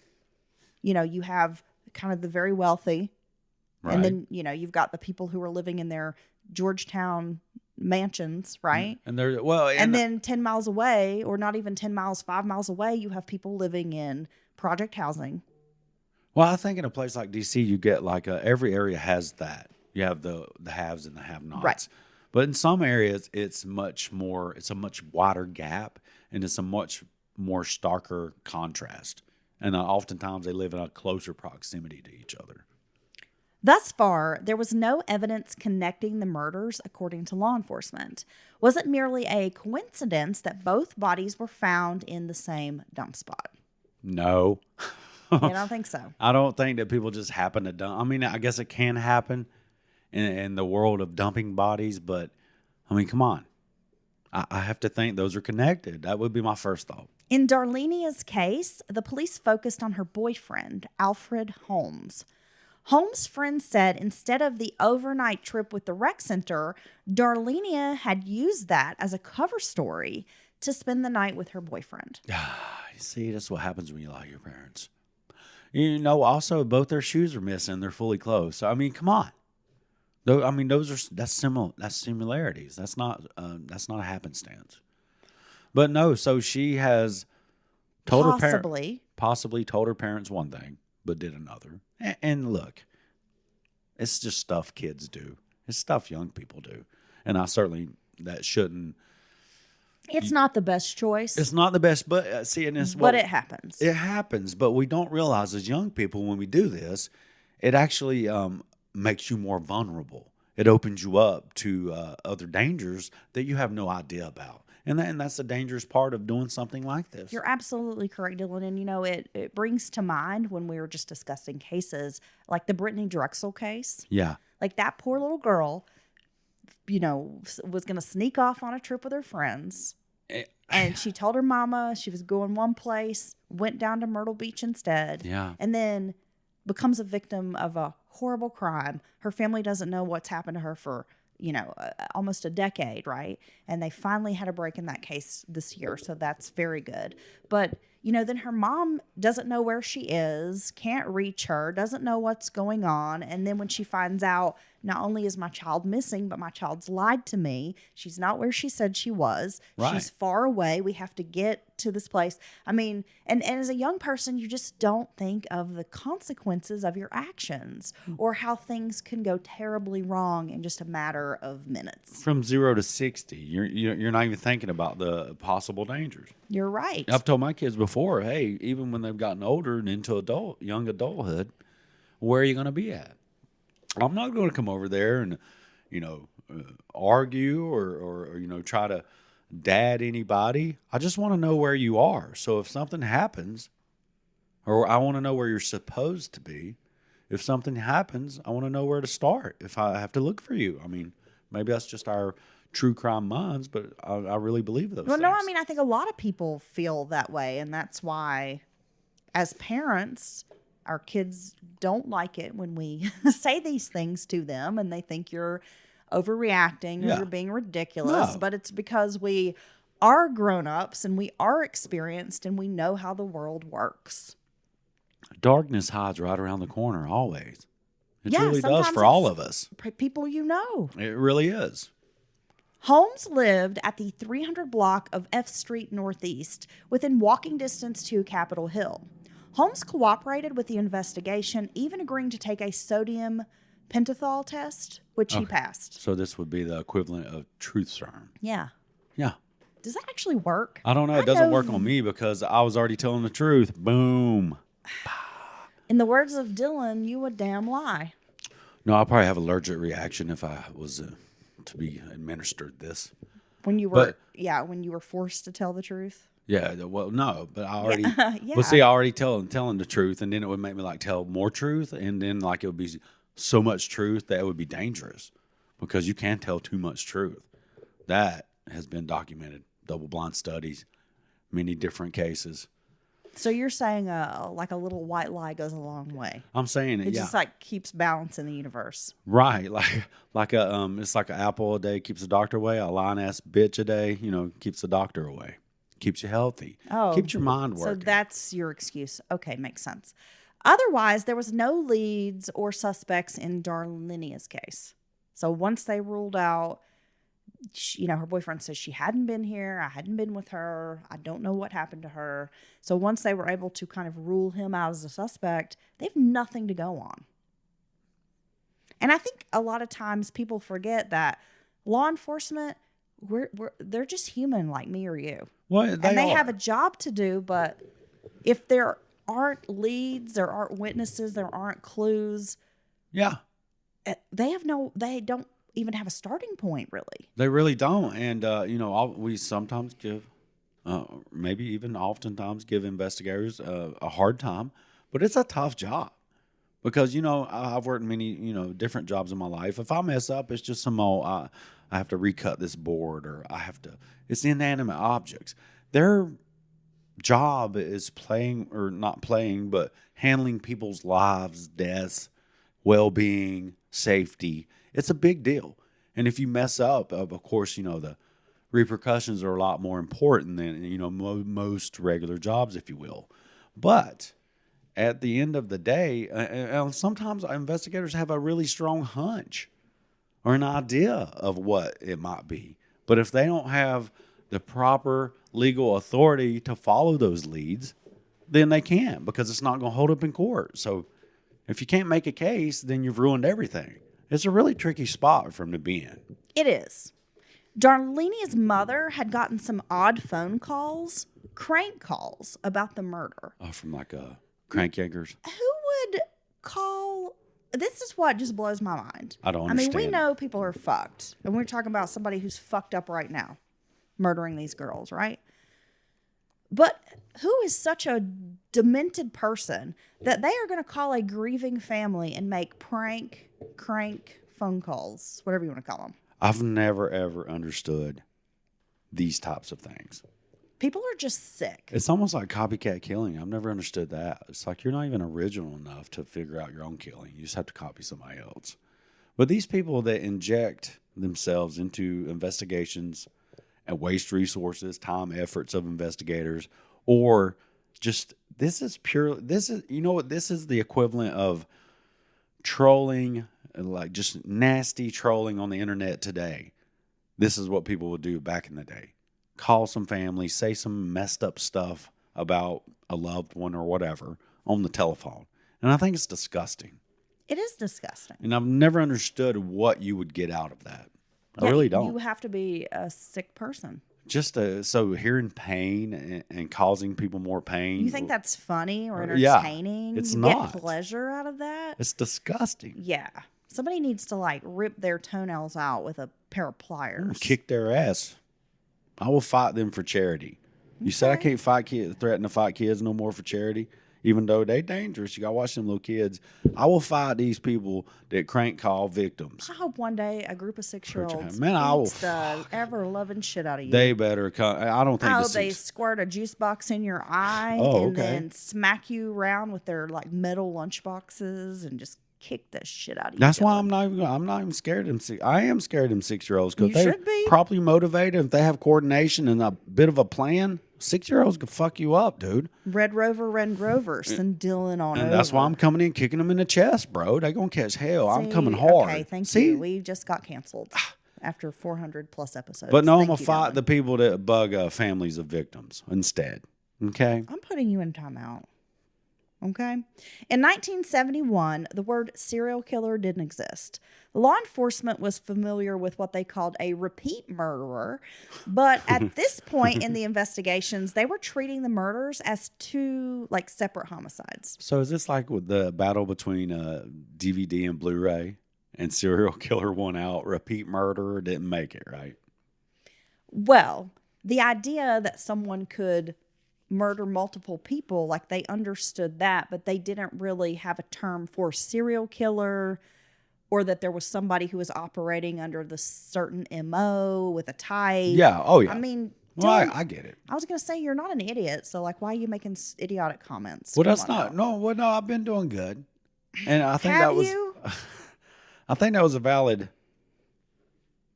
You have kind of the very wealthy, right. And then, you've got the people who are living in their Georgetown mansions, right? And then 10 miles away, or not even 10 miles, 5 miles away, you have people living in project housing.
Well, I think in a place like D.C., you get every area has that. You have the haves and the have-nots. Right. But in some areas, it's a much wider gap, and it's a much more starker contrast. And oftentimes they live in a closer proximity to each other.
Thus far, there was no evidence connecting the murders, according to law enforcement. Was it merely a coincidence that both bodies were found in the same dump spot?
No.
I don't think so.
I don't think that people just happen to dump. I mean, I guess it can happen in the world of dumping bodies, but, I mean, come on. I have to think those are connected. That would be my first thought.
In Darlenia's case, the police focused on her boyfriend, Alfred Holmes. Holmes' friend said instead of the overnight trip with the rec center, Darlenia had used that as a cover story to spend the night with her boyfriend.
See, that's what happens when you lie to your parents. Also, both their shoes are missing. They're fully clothed. So, I mean, come on. I mean, that's similarities. That's not a happenstance. But no, so she has told possibly told her parents one thing, but did another. And look, it's just stuff kids do. It's stuff young people do. And that shouldn't.
It's not the best choice.
It's not the best, but
but it happens.
It happens, but we don't realize as young people when we do this, it actually makes you more vulnerable. It opens you up to other dangers that you have no idea about. And that's the dangerous part of doing something like this.
You're absolutely correct, Dylan. And, it brings to mind when we were just discussing cases like the Brittany Drexel case.
Yeah.
Like that poor little girl, was going to sneak off on a trip with her friends. And she told her mama she was going one place, went down to Myrtle Beach instead.
Yeah.
And then becomes a victim of a horrible crime. Her family doesn't know what's happened to her for almost a decade, right? And they finally had a break in that case this year, so that's very good. But, then her mom doesn't know where she is, can't reach her, doesn't know what's going on. And then when she finds out, not only is my child missing, but my child's lied to me. She's not where she said she was.
Right.
She's far away. We have to get to this place. I mean, and as a young person, you just don't think of the consequences of your actions or how things can go terribly wrong in just a matter of minutes.
From 0 to 60, you're not even thinking about the possible dangers.
You're right.
I've told my kids before, hey, even when they've gotten older and into young adulthood, where are you going to be at? I'm not going to come over there and, argue or try to dad anybody. I just want to know where you are. So if something happens, or I want to know where you're supposed to be. If something happens, I want to know where to start. If I have to look for you, I mean, maybe that's just our true crime minds, but I really believe those things.
No, I mean, I think a lot of people feel that way, and that's why, as parents, our kids don't like it when we say these things to them, and they think you're overreacting or you're being ridiculous.
No.
But it's because we are grown-ups and we are experienced and we know how the world works.
Darkness hides right around the corner always. It
Yeah,
really does
sometimes
for all
it's
of us.
People you know.
It really is.
Holmes lived at the 300 block of F Street Northeast, within walking distance to Capitol Hill. Holmes cooperated with the investigation, even agreeing to take a sodium pentothal test, which he passed.
So this would be the equivalent of truth serum.
Yeah.
Yeah.
Does that actually work?
I don't know. It doesn't work on me because I was already telling the truth. Boom.
In the words of Dylan, you a damn lie.
No, I'll probably have an allergic reaction if I was to be administered this.
When you were, when you were forced to tell the truth.
Yeah, well, no, but I already.
Yeah.
Well, see, I already telling the truth, and then it would make me tell more truth, and then it would be so much truth that it would be dangerous because you can tell too much truth. That has been documented, double-blind studies, many different cases.
So you're saying a little white lie goes a long way.
I'm saying it.
It just keeps balance in the universe.
Right, it's like an apple a day keeps the doctor away. A lying ass bitch a day, keeps the doctor away. Keeps you healthy.
Oh,
keeps your mind working.
So that's your excuse. Okay, makes sense. Otherwise, there was no leads or suspects in Darlenia's case. So once they ruled out, her boyfriend says she hadn't been here. I hadn't been with her. I don't know what happened to her. So once they were able to kind of rule him out as a suspect, they have nothing to go on. And I think a lot of times people forget that law enforcement, they're just human like me or you.
Well,
they have a job to do, but if there aren't leads, there aren't witnesses, there aren't clues.
Yeah.
They don't even have a starting point, really.
They really don't. And, we sometimes give, maybe even oftentimes give investigators a hard time, but it's a tough job because, I've worked many, different jobs in my life. If I mess up, it's just some old, I have to recut this board or it's inanimate objects. Their job is but handling people's lives, deaths, well-being, safety. It's a big deal. And if you mess up, of course, the repercussions are a lot more important than, most regular jobs, if you will. But at the end of the day, and sometimes investigators have a really strong hunch or an idea of what it might be. But if they don't have the proper legal authority to follow those leads, then they can't because it's not going to hold up in court. So if you can't make a case, then you've ruined everything. It's a really tricky spot for them to be in.
It is. Darlenia's mother had gotten some odd phone calls, crank calls, about the murder.
Oh, from crank yankers.
Who would call? this is what just blows my mind.
I don't
I mean,
understand.
we know people are fucked. And we're talking about somebody who's fucked up right now, murdering these girls, right? But who is such a demented person that they are going to call a grieving family and make crank phone calls, whatever you want to call them?
I've never, ever understood these types of things.
People are just sick.
It's almost like copycat killing. I've never understood that. It's like you're not even original enough to figure out your own killing. You just have to copy somebody else. But these people that inject themselves into investigations and waste resources, time, efforts of investigators, or just this is you know what, this is the equivalent of trolling, like just nasty trolling on the internet today. This is what people would do back in the day. Call some family, say some messed up stuff about a loved one or whatever on the telephone. And I think it's disgusting.
It is disgusting.
And I've never understood what you would get out of that. I really don't.
You have to be a sick person.
Just so hearing pain and causing people more pain.
You think that's funny or
Yeah,
entertaining?
it's
you
not.
get pleasure out of that?
It's disgusting.
Yeah. Somebody needs to like rip their toenails out with a pair of pliers.
Kick their ass. I will fight them for charity. You said I can't threaten to fight kids no more for charity, even though they dangerous. You got to watch them little kids. I will fight these people that crank call victims.
I hope one day a group of 6-year-olds
Man, I will-
beats the ever-loving shit out of you.
They better come. I don't think
I
the
hope they
six.
squirt a juice box in your eye
Oh,
and
okay.
then smack you around with their like metal lunch boxes and just kick the shit out of you.
That's why
Dylan.
I'm not even scared of them. I am scared of them 6-year-olds because
You
they're
should be.
properly motivated. If they have coordination and a bit of a plan, 6-year-olds can fuck you up, dude.
Red Rover, send Dylan on
And
over.
that's why I'm coming in kicking them in the chest, bro. They gonna catch hell. I'm
See?
coming hard.
Okay, thank
See?
you. We just got canceled after 400 plus episodes.
But no, I'm
Thank
gonna
you,
fight
Dylan.
the people that bug families of victims instead. Okay.
I'm putting you in timeout. Okay. In 1971, the word serial killer didn't exist. Law enforcement was familiar with what they called a repeat murderer, but at this point in the investigations, they were treating the murders as two like separate homicides.
So is this like with the battle between DVD and Blu-ray, and serial killer won out, repeat murderer didn't make it, right?
Well, the idea that someone could murder multiple people, like they understood that, but they didn't really have a term for serial killer, or that there was somebody who was operating under the certain MO with a type.
Yeah. Oh yeah.
I mean,
well,
Dylan,
I get it.
I was going to say you're not an idiot, so like, why are you making idiotic comments?
Well,
Come
that's
on
not.
now.
No. Well, no. I've been doing good, and I think
Have
that was.
you?
I think that was a valid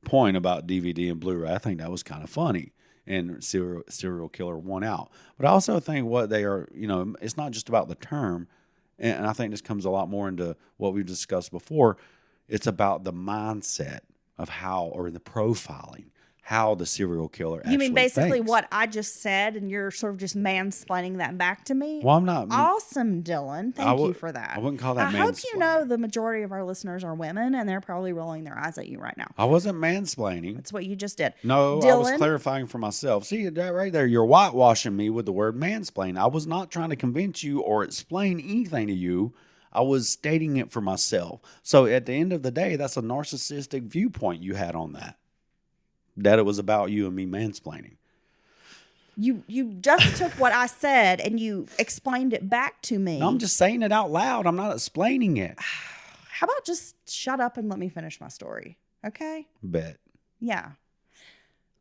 point about DVD and Blu-ray. I think that was kind of funny, and serial killer won out. But I also think what they are, it's not just about the term, and I think this comes a lot more into what we've discussed before. It's about the mindset of how, or the profiling, how the serial killer actually
You mean basically
thinks.
what I just said, and you're sort of just mansplaining that back to me?
Well, I'm not.
Awesome, Dylan. Thank you for that.
I wouldn't call that
I hope you know
mansplaining.
the majority of our listeners are women, and they're probably rolling their eyes at you right now.
I wasn't mansplaining.
That's what you just did.
No, I was
Dylan?
clarifying for myself. See that right there? You're whitewashing me with the word mansplain. I was not trying to convince you or explain anything to you. I was stating it for myself. So at the end of the day, that's a narcissistic viewpoint you had on that. That it was about you and me mansplaining.
You just took what I said and you explained it back to me.
No, I'm just saying it out loud. I'm not explaining it.
How about just shut up and let me finish my story? Okay?
Bet.
Yeah.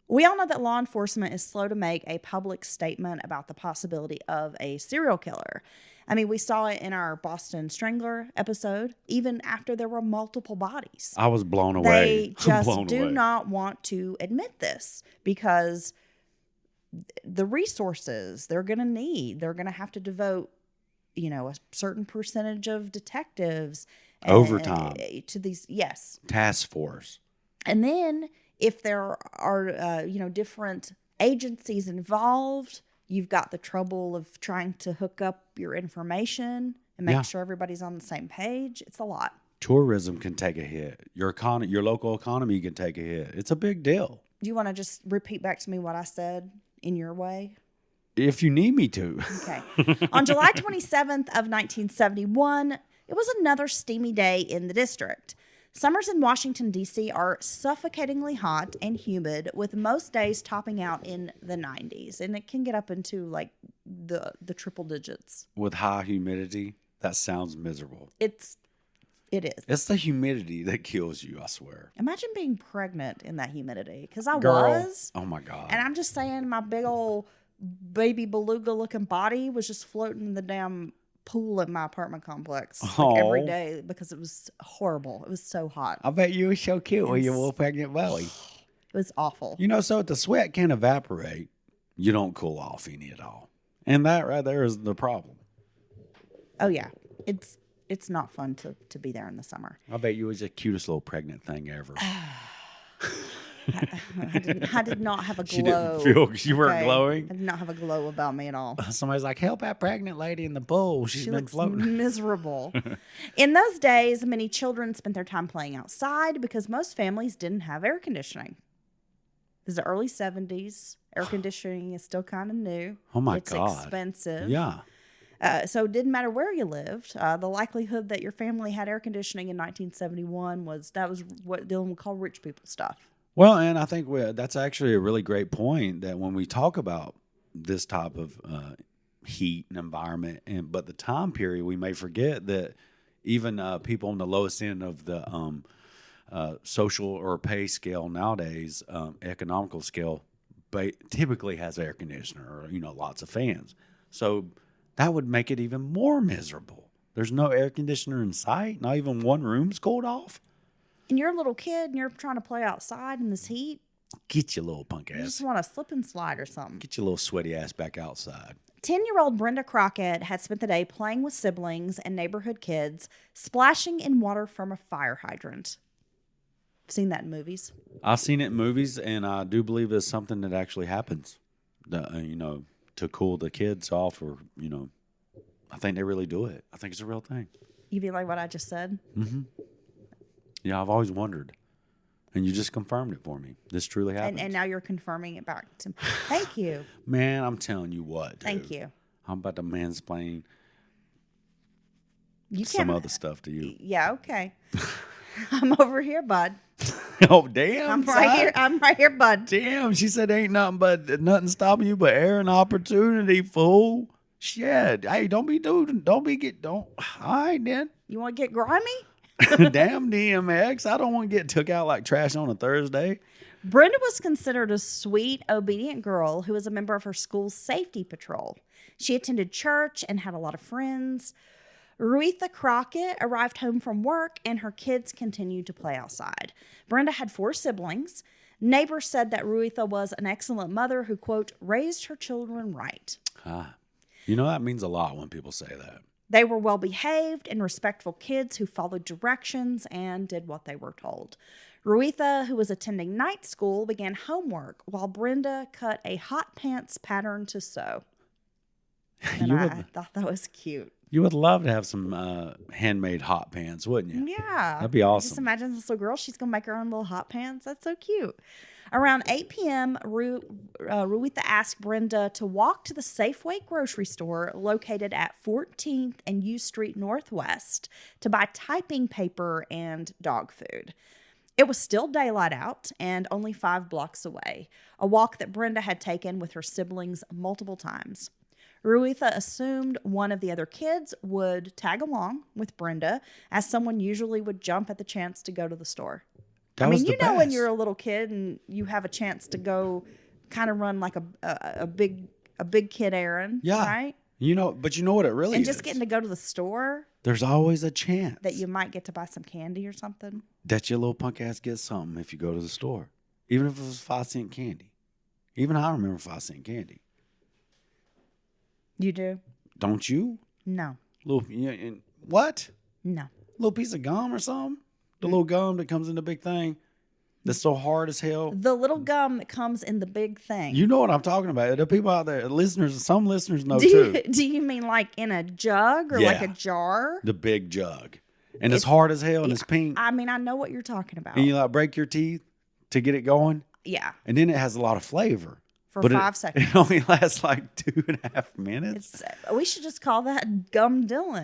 We all know that law enforcement is slow to make a public statement about the possibility of a serial killer. I mean, we saw it in our Boston Strangler episode, even after there were multiple bodies.
I was blown away.
They just
Blown
do
away.
not want to admit this because the resources they're going to need, they're going to have to devote, a certain percentage of detectives
Overtime.
to these. Yes.
Task force.
And then if there are, different agencies involved, you've got the trouble of trying to hook up your information and make
Yeah.
sure everybody's on the same page. It's a lot.
Tourism can take a hit. Your local economy can take a hit. It's a big deal.
Do you want to just repeat back to me what I said in your way?
If you need me to.
Okay. On July 27th of 1971, It was another steamy day in the district. Summers in Washington, D.C. are suffocatingly hot and humid, with most days topping out in the 90s. And it can get up into like the triple digits.
With high humidity, that sounds miserable.
It is.
It's the humidity that kills you, I swear.
Imagine being pregnant in that humidity. Because I
Girl,
was.
oh my God.
And I'm just saying my big old baby beluga looking body was just floating in the damn pool in my apartment complex every day because it was horrible. It was so hot.
I bet you were so cute with your little pregnant belly.
It was awful.
You know, so if the sweat can't evaporate, you don't cool off any at all. And that right there is the problem.
Oh, yeah. It's not fun to be there in the summer.
I bet you was the cutest little pregnant thing ever.
I did not have a glow.
She didn't feel, you weren't glowing?
I did not have a glow about me at all.
Somebody's like, help that pregnant lady in the pool. She's
She
been
looks
floating.
miserable. In those days, many children spent their time playing outside because most families didn't have air conditioning. This is the early 70s. Air conditioning is still kind of new.
Oh, my
it's
God.
It's expensive.
Yeah.
So it didn't matter where you lived. The likelihood that your family had air conditioning in 1971 was what Dylan would call rich people stuff.
Well, and I think that's actually a really great point that when we talk about this type of heat and environment, but the time period, we may forget that even people on the lowest end of the social or pay scale nowadays, economical scale, typically has air conditioner or, lots of fans. So that would make it even more miserable. There's no air conditioner in sight. Not even one room's cooled off.
And you're a little kid and you're trying to play outside in this heat.
Get your little punk
You
ass.
just want to slip and slide or something.
Get your little sweaty ass back outside.
10-year-old Brenda Crockett had spent the day playing with siblings and neighborhood kids, splashing in water from a fire hydrant. Seen that in movies?
I've seen it in movies, and I do believe it's something that actually happens. To cool the kids off, or I think they really do it. I think it's a real thing.
You mean like what I just said?
Mm-hmm. Yeah, I've always wondered, and you just confirmed it for me. This truly happens.
And now you're confirming it back to me. Thank you.
Man, I'm telling you what, dude.
Thank you.
I'm about to mansplain
You
some
can't-
other stuff to you.
Yeah, okay. I'm over here, bud.
Oh, damn.
I'm right here. I'm right here, bud.
Damn, she said ain't nothing stopping you but air and opportunity, fool. Shit. Hey, don't. All right, then.
You want to get grimy?
Damn DMX. I don't want to get took out like trash on a Thursday.
Brenda was considered a sweet, obedient girl who was a member of her school's safety patrol. She attended church and had a lot of friends. Ruetha Crockett arrived home from work, and her kids continued to play outside. Brenda had 4 siblings. Neighbors said that Ruetha was an excellent mother who, quote, raised her children right.
That means a lot when people say that.
They were well-behaved and respectful kids who followed directions and did what they were told. Ruetha, who was attending night school, began homework while Brenda cut a hot pants pattern to sew. And I thought that was cute.
You would love to have some handmade hot pants, wouldn't you?
Yeah.
That'd be awesome.
Just imagine this little girl. She's going to make her own little hot pants. That's so cute. Around 8 p.m., Ruetha asked Brenda to walk to the Safeway grocery store located at 14th and U Street Northwest to buy typing paper and dog food. It was still daylight out and only 5 blocks away, a walk that Brenda had taken with her siblings multiple times. Ruetha assumed one of the other kids would tag along with Brenda, as someone usually would jump at the chance to go to the store. When you're a little kid and you have a chance to go kind of run like a big kid errand,
yeah.
Right?
But you know what it really is?
And just getting to go to the store.
There's always a chance
that you might get to buy some candy or something.
That your little punk ass gets something if you go to the store. Even if it was 5-cent candy. Even I remember 5-cent candy.
You do?
Don't you?
No.
What?
No.
Little piece of gum or something? The little gum that comes in the big thing that's so hard as hell.
The little gum that comes in the big thing.
You know what I'm talking about. The people out there, some listeners know too.
Do you mean like in a jug or like a jar?
The big jug. And it's hard as hell and it's pink.
I know what you're talking about.
And you break your teeth to get it going.
Yeah.
And then it has a lot of flavor.
for
But
5 seconds.
It only lasts like 2.5 minutes.
We should just call that Gum Dylan.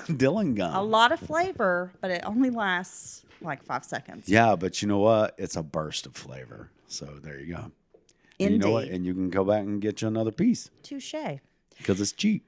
Dylan gum.
A lot of flavor, but it only lasts like 5 seconds.
Yeah, but you know what? It's a burst of flavor. So there you go. And you know what? And you can go back and get you another piece.
Touche.
Because it's cheap.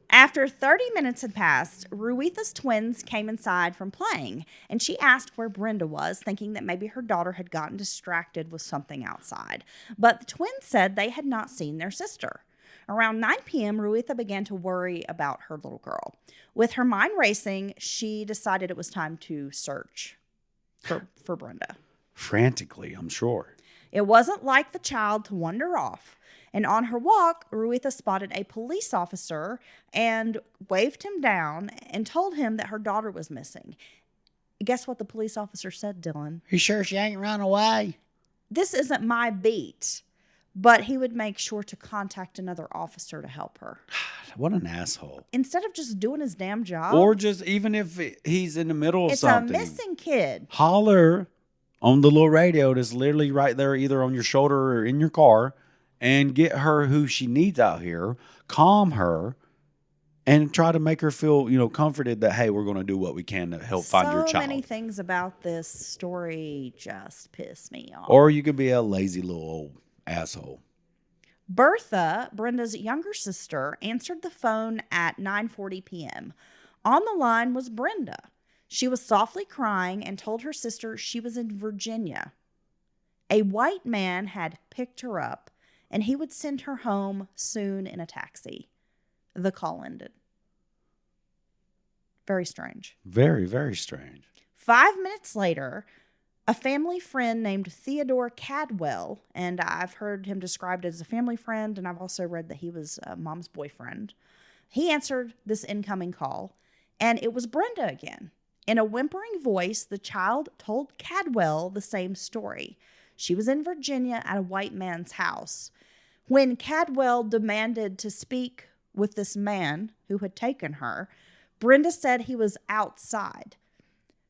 After 30 minutes had passed, Ruitha's twins came inside from playing, and she asked where Brenda was, thinking that maybe her daughter had gotten distracted with something outside. But the twins said they had not seen their sister. Around 9 p.m., Ruitha began to worry about her little girl. With her mind racing, she decided it was time to search for Brenda.
Frantically, I'm sure.
It wasn't like the child to wander off. And on her walk, Ruitha spotted a police officer and waved him down and told him that her daughter was missing. Guess what the police officer said, Dylan?
You sure she ain't run away?
This isn't my beat, but he would make sure to contact another officer to help her.
What an asshole.
Instead of just doing his damn job.
Or just even if he's in the middle of something.
It's a missing kid.
Holler on the little radio that's literally right there, either on your shoulder or in your car, and get her who she needs out here, calm her, and try to make her feel, comforted that, hey, we're going to do what we can to help find your child.
So many things about this story just piss me off.
Or you could be a lazy little old asshole.
Bertha, Brenda's younger sister, answered the phone at 9:40 p.m. On the line was Brenda. She was softly crying and told her sister she was in Virginia. A white man had picked her up, and he would send her home soon in a taxi. The call ended. Very strange.
Very, very strange.
5 minutes later, a family friend named Theodore Cadwell, and I've heard him described as a family friend, and I've also read that he was mom's boyfriend. He answered this incoming call, and it was Brenda again. In a whimpering voice, the child told Cadwell the same story. She was in Virginia at a white man's house. When Cadwell demanded to speak with this man who had taken her, Brenda said he was outside.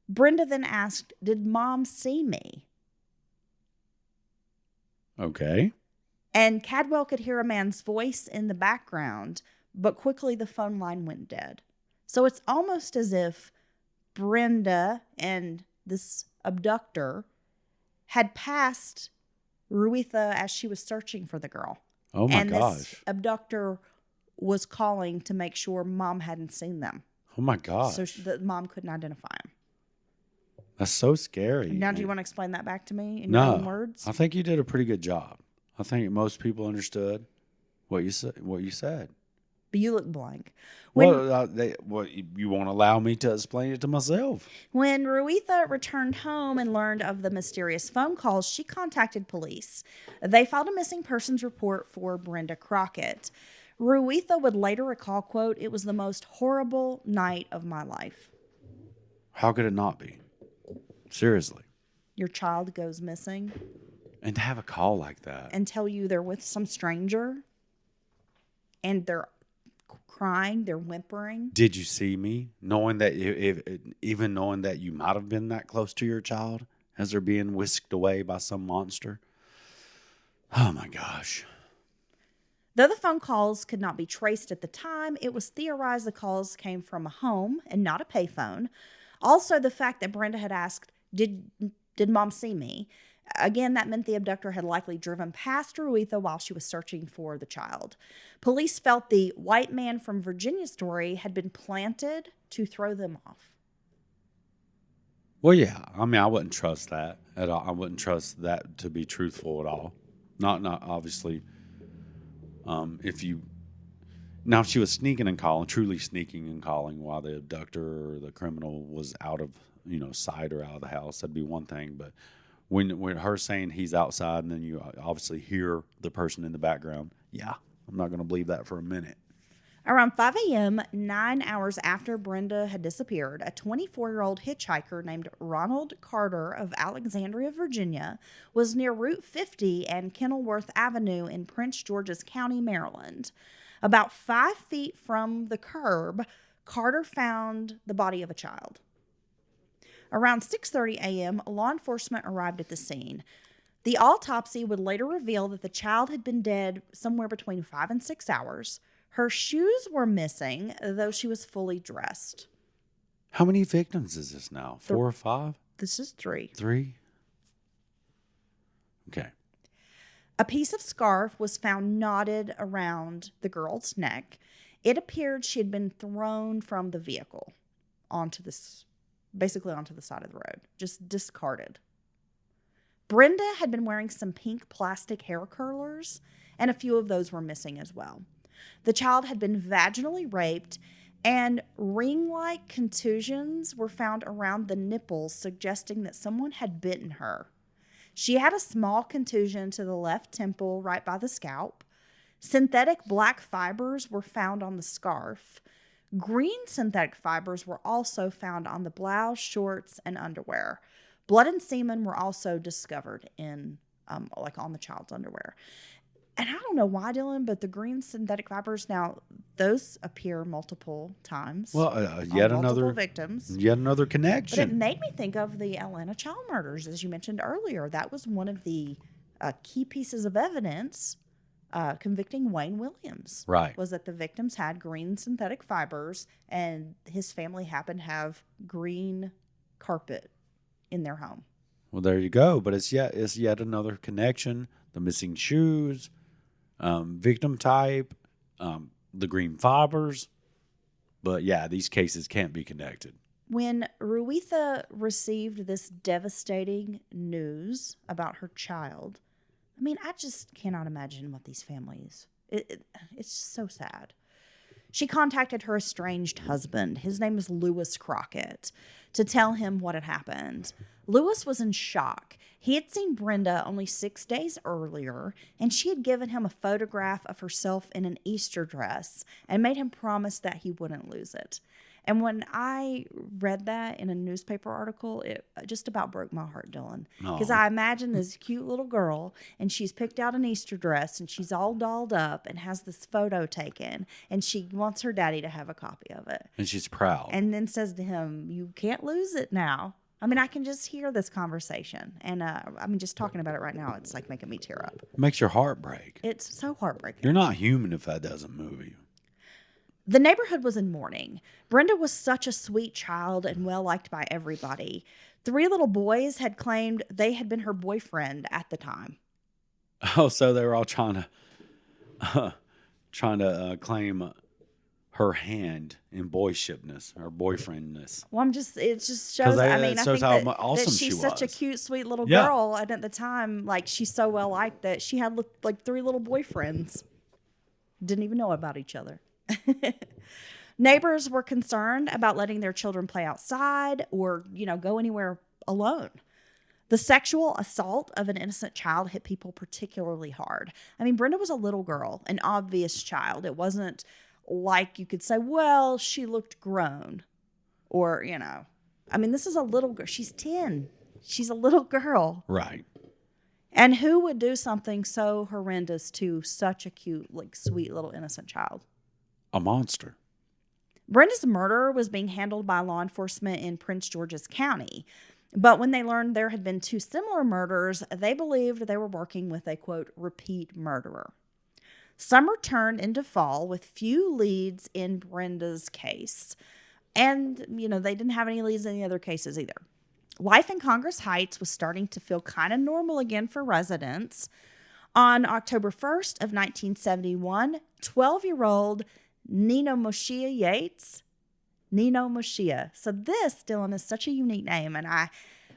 Brenda then asked, "Did Mom see me?"
Okay.
And Cadwell could hear a man's voice in the background, but quickly the phone line went dead. So it's almost as if Brenda and this abductor had passed Ruitha as she was searching for the girl.
Oh my
gosh.
gosh.
This abductor was calling to make sure Mom hadn't seen them.
Oh my gosh.
So that Mom couldn't identify him.
That's so scary.
Now, do you want to explain that back to me in your own words?
I think you did a pretty good job. I think most people understood what you said.
But you look blank.
You won't allow me to explain it to myself.
When Ruitha returned home and learned of the mysterious phone calls, she contacted police. They filed a missing persons report for Brenda Crockett. Ruitha would later recall, quote, "It was the most horrible night of my life."
How could it not be? Seriously.
Your child goes missing.
And to have a call like that.
And tell you they're with some stranger. And they're crying, they're whimpering.
Did you see me? Knowing that, even knowing that you might have been that close to your child as they're being whisked away by some monster. Oh my gosh.
Though the phone calls could not be traced at the time, it was theorized the calls came from a home and not a payphone. Also, the fact that Brenda had asked, did Mom see me? Again, that meant the abductor had likely driven past Ruitha while she was searching for the child. Police felt the white man from Virginia story had been planted to throw them off.
Well, yeah. I mean, I wouldn't trust that at all. I wouldn't trust that to be truthful at all. Not obviously. If she was sneaking and calling, truly sneaking and calling while the abductor or the criminal was out of, sight or out of the house, that'd be one thing. But when her saying he's outside and then you obviously hear the person in the background, yeah, I'm not going to believe that for a minute.
Around 5 a.m., 9 hours after Brenda had disappeared, a 24-year-old hitchhiker named Ronald Carter of Alexandria, Virginia, was near Route 50 and Kenilworth Avenue in Prince George's County, Maryland. About 5 feet from the curb, Carter found the body of a child. Around 6:30 a.m., law enforcement arrived at the scene. The autopsy would later reveal that the child had been dead somewhere between 5 and 6 hours. Her shoes were missing, though she was fully dressed.
How many victims is this now? 4 or 5?
This is 3.
3? Okay.
A piece of scarf was found knotted around the girl's neck. It appeared she had been thrown from the vehicle basically onto the side of the road, just discarded. Brenda had been wearing some pink plastic hair curlers, and a few of those were missing as well. The child had been vaginally raped, and ring-like contusions were found around the nipples, suggesting that someone had bitten her. She had a small contusion to the left temple right by the scalp. Synthetic black fibers were found on the scarf. Green synthetic fibers were also found on the blouse, shorts, and underwear. Blood and semen were also discovered on the child's underwear. And I don't know why, Dylan, but the green synthetic fibers, now those appear multiple times.
Well, yet another
victims.
Yet another connection.
But it made me think of the Atlanta child murders, as you mentioned earlier. That was one of the key pieces of evidence convicting Wayne Williams.
Right.
Was that the victims had green synthetic fibers, and his family happened to have green carpet in their home.
Well, there you go. But it's yet another connection. The missing shoes, victim type, the green fibers. But yeah, these cases can't be connected.
When Ruitha received this devastating news about her child, I mean, I just cannot imagine what these families, it's just so sad. She contacted her estranged husband, his name is Lewis Crockett, to tell him what had happened. Lewis was in shock. He had seen Brenda only 6 days earlier, and she had given him a photograph of herself in an Easter dress and made him promise that he wouldn't lose it. And when I read that in a newspaper article, it just about broke my heart, Dylan. Because I imagine this cute little girl, and she's picked out an Easter dress, and she's all dolled up and has this photo taken, and she wants her daddy to have a copy of it.
And she's proud.
And then says to him, "You can't lose it now." I mean, I can just hear this conversation. And just talking about it right now, it's like making me tear up.
It makes your heart break.
It's so heartbreaking.
You're not human if that doesn't move you.
The neighborhood was in mourning. Brenda was such a sweet child and well-liked by everybody. 3 little boys had claimed they had been her boyfriend at the time.
Oh, so they were all trying to claim her hand in boyshipness or boyfriendness.
Well, it just shows. I think that she's such a cute, sweet little girl, and at the time, like, she's so well liked that she had like 3 little boyfriends. Didn't even know about each other. Neighbors were concerned about letting their children play outside or, go anywhere alone. The sexual assault of an innocent child hit people particularly hard. I mean, Brenda was a little girl, an obvious child. It wasn't like you could say, well, she looked grown or, this is a little girl. She's 10. She's a little girl.
Right.
And who would do something so horrendous to such a cute, sweet little innocent child?
A monster.
Brenda's murder was being handled by law enforcement in Prince George's County. But when they learned there had been 2 similar murders, they believed they were working with a, quote, repeat murderer. Summer turned into fall with few leads in Brenda's case. And, they didn't have any leads in the other cases either. Life in Congress Heights was starting to feel kind of normal again for residents. On October 1st of 1971, 12-year-old Nino Moshia Yates. Nino Moshia. So this, Dylan, is such a unique name, and I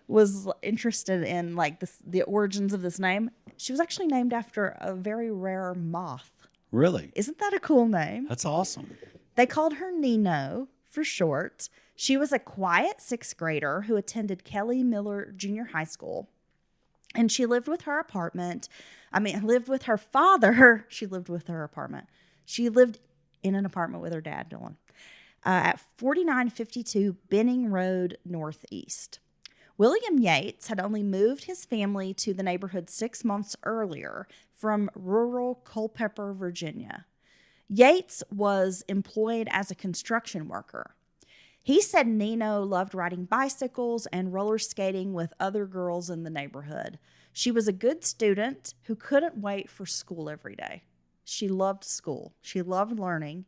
was interested in the origins of this name. She was actually named after a very rare moth.
Really?
Isn't that a cool name?
That's awesome.
They called her Nino for short. She was a quiet 6th grader who attended Kelly Miller Junior High School. And she lived with her apartment. Lived with her father. She lived with her apartment. She lived in an apartment with her dad, Dylan, at 4952 Benning Road Northeast. William Yates had only moved his family to the neighborhood 6 months earlier from rural Culpeper, Virginia. Yates was employed as a construction worker. He said Nino loved riding bicycles and roller skating with other girls in the neighborhood. She was a good student who couldn't wait for school every day. She loved school. She loved learning.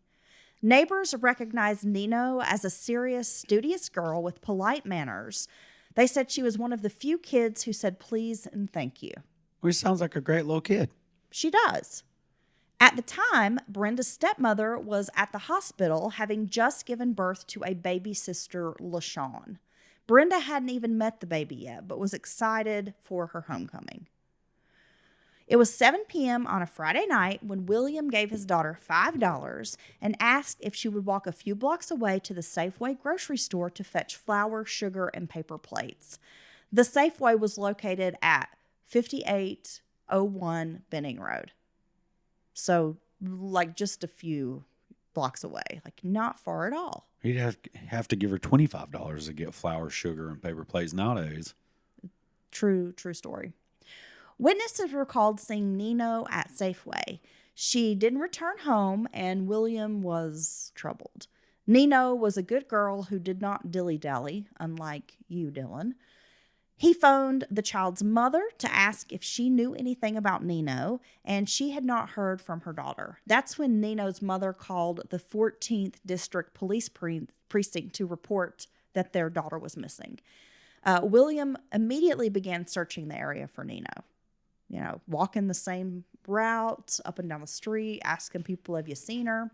Neighbors recognized Nino as a serious, studious girl with polite manners. They said she was one of the few kids who said please and thank you.
Which sounds like a great little kid.
She does. At the time, Brenda's stepmother was at the hospital having just given birth to a baby sister, LaShawn. Brenda hadn't even met the baby yet, but was excited for her homecoming. It was 7 p.m. on a Friday night when William gave his daughter $5 and asked if she would walk a few blocks away to the Safeway grocery store to fetch flour, sugar, and paper plates. The Safeway was located at 5801 Benning Road. So, like, just a few blocks away. Like, not far at all.
He'd have to give her $25 to get flour, sugar, and paper plates nowadays.
True story. Witnesses recalled seeing Nino at Safeway. She didn't return home, and William was troubled. Nino was a good girl who did not dilly-dally, unlike you, Dylan. He phoned the child's mother to ask if she knew anything about Nino, and she had not heard from her daughter. That's when Nino's mother called the 14th District Police Precinct to report that their daughter was missing. William immediately began searching the area for Nino. You know, walking the same route up and down the street, asking people, have you seen her?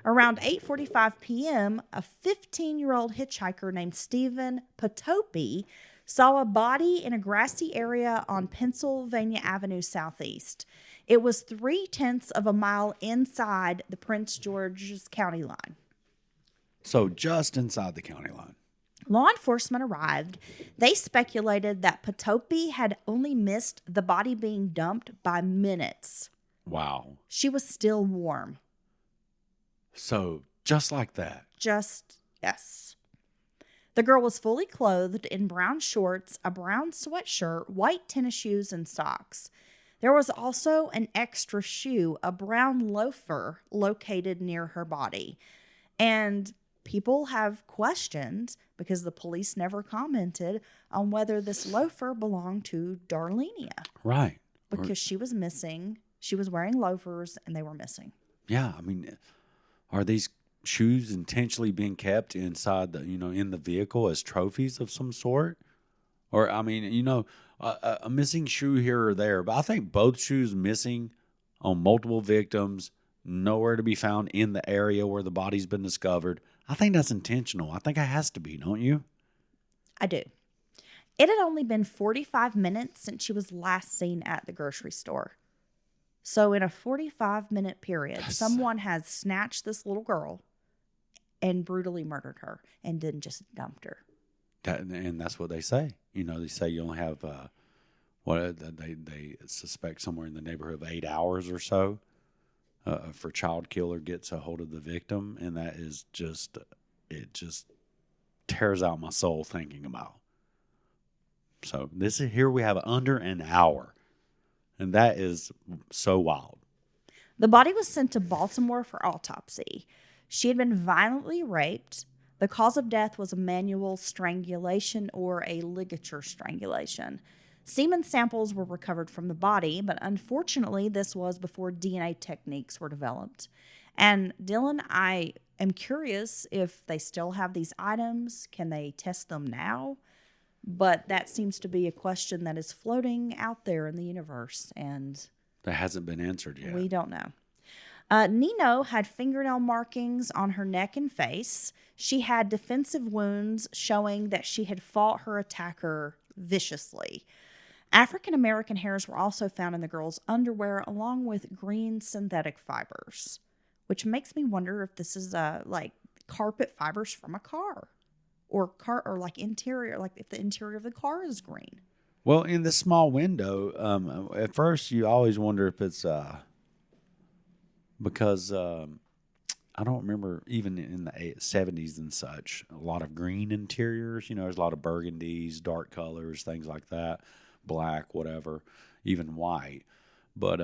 Around 8:45 p.m., a 15-year-old hitchhiker named Stephen Potopi saw a body in a grassy area on Pennsylvania Avenue Southeast. It was 0.3 of a mile inside the Prince George's County line.
So just inside the county line.
Law enforcement arrived. They speculated that Potopi had only missed the body being dumped by minutes.
Wow.
She was still warm.
So just like that.
Yes. The girl was fully clothed in brown shorts, a brown sweatshirt, white tennis shoes, and socks. There was also an extra shoe, a brown loafer, located near her body. And people have questioned, because the police never commented, on whether this loafer belonged to Darlenia.
Right.
Because she was missing. She was wearing loafers, and they were missing.
Yeah, I mean, are these shoes intentionally being kept inside in the vehicle as trophies of some sort? Or, I mean, a missing shoe here or there, but I think both shoes missing on multiple victims, nowhere to be found in the area where the body's been discovered. I think that's intentional. I think it has to be, don't you?
I do. It had only been 45 minutes since she was last seen at the grocery store. So in a 45-minute period, someone has snatched this little girl and brutally murdered her and then just dumped her.
And that's what they say. They say you only have, they suspect somewhere in the neighborhood of 8 hours or so for child killer gets a hold of the victim. And that is it just tears out my soul thinking about. So here we have under an hour. And that is so wild.
The body was sent to Baltimore for autopsy. She had been violently raped. The cause of death was a manual strangulation or a ligature strangulation. Semen samples were recovered from the body, but unfortunately, this was before DNA techniques were developed. And Dylan, I am curious if they still have these items. Can they test them now? But that seems to be a question that is floating out there in the universe, and
that hasn't been answered yet.
We don't know. Nino had fingernail markings on her neck and face. She had defensive wounds showing that she had fought her attacker viciously. African-American hairs were also found in the girl's underwear, along with green synthetic fibers, which makes me wonder if this is like carpet fibers from a car. Or like interior, like if the interior of the car is green.
Well, in this small window, at first you always wonder if it's because I don't remember, even in the 70s and such, a lot of green interiors. There's a lot of burgundies, dark colors, things like that, black, whatever, even white. But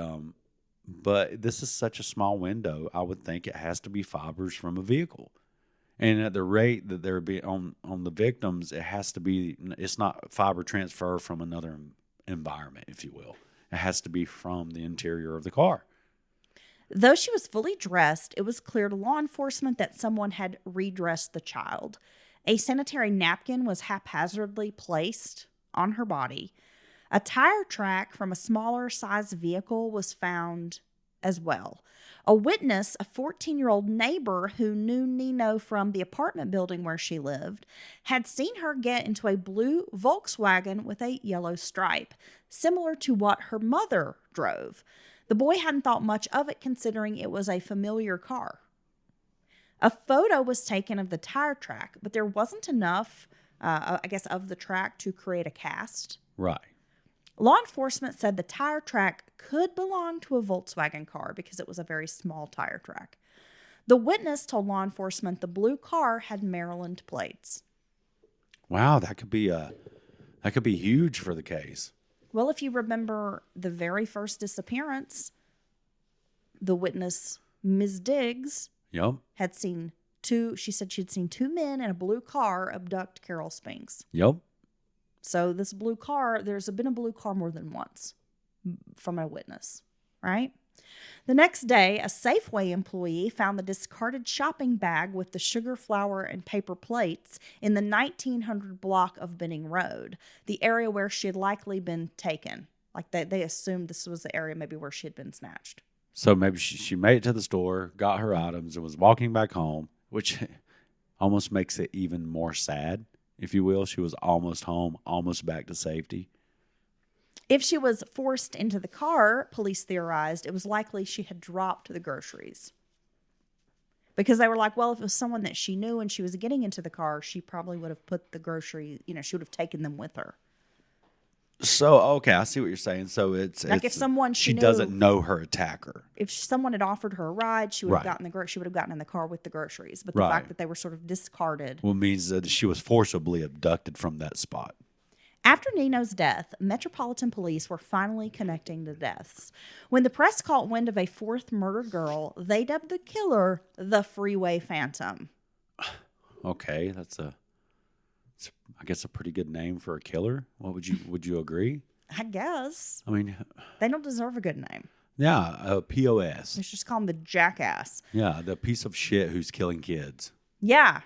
this is such a small window. I would think it has to be fibers from a vehicle. And at the rate that they're being on the victims, it has to be. It's not fiber transfer from another environment, if you will. It has to be from the interior of the car.
Though she was fully dressed, it was clear to law enforcement that someone had redressed the child. A sanitary napkin was haphazardly placed on her body. A tire track from a smaller size vehicle was found as well. A witness, a 14-year-old neighbor who knew Nino from the apartment building where she lived, had seen her get into a blue Volkswagen with a yellow stripe, similar to what her mother drove. The boy hadn't thought much of it, considering it was a familiar car. A photo was taken of the tire track, but there wasn't enough, of the track to create a cast.
Right.
Law enforcement said the tire track could belong to a Volkswagen car because it was a very small tire track. The witness told law enforcement the blue car had Maryland plates.
Wow, that could be huge for the case.
Well, if you remember the very first disappearance, the witness, Ms. Diggs,
Yep.
had seen she said she'd seen two men in a blue car abduct Carol Spinks.
Yep.
So this blue car, there's been a blue car more than once from a witness, right? The next day, a Safeway employee found the discarded shopping bag with the sugar, flour, and paper plates in the 1900 block of Benning Road, the area where she had likely been taken. Like they assumed this was the area maybe where she had been snatched.
So maybe she made it to the store, got her items, and was walking back home, which almost makes it even more sad, if you will. She was almost home, almost back to safety.
If she was forced into the car, police theorized, it was likely she had dropped the groceries. Because they were like, well, if it was someone that she knew and she was getting into the car, she probably would have put the groceries, she would have taken them with her.
So, okay, I see what you're saying. So it's
Like if someone she knew,
doesn't know her attacker.
If someone had offered her a ride, she would have
Right.
she would have gotten in the car with the groceries. But the
Right.
fact that they were sort of discarded.
Well, means that she was forcibly abducted from that spot.
After Nino's death, Metropolitan Police were finally connecting the deaths. When the press caught wind of a fourth murdered girl, they dubbed the killer the Freeway Phantom.
Okay, it's I guess a pretty good name for a killer. Would you agree?
I guess.
I mean,
They don't deserve a good name.
yeah, POS.
Let's just call him the jackass.
Yeah, the piece of shit who's killing kids.
Yeah.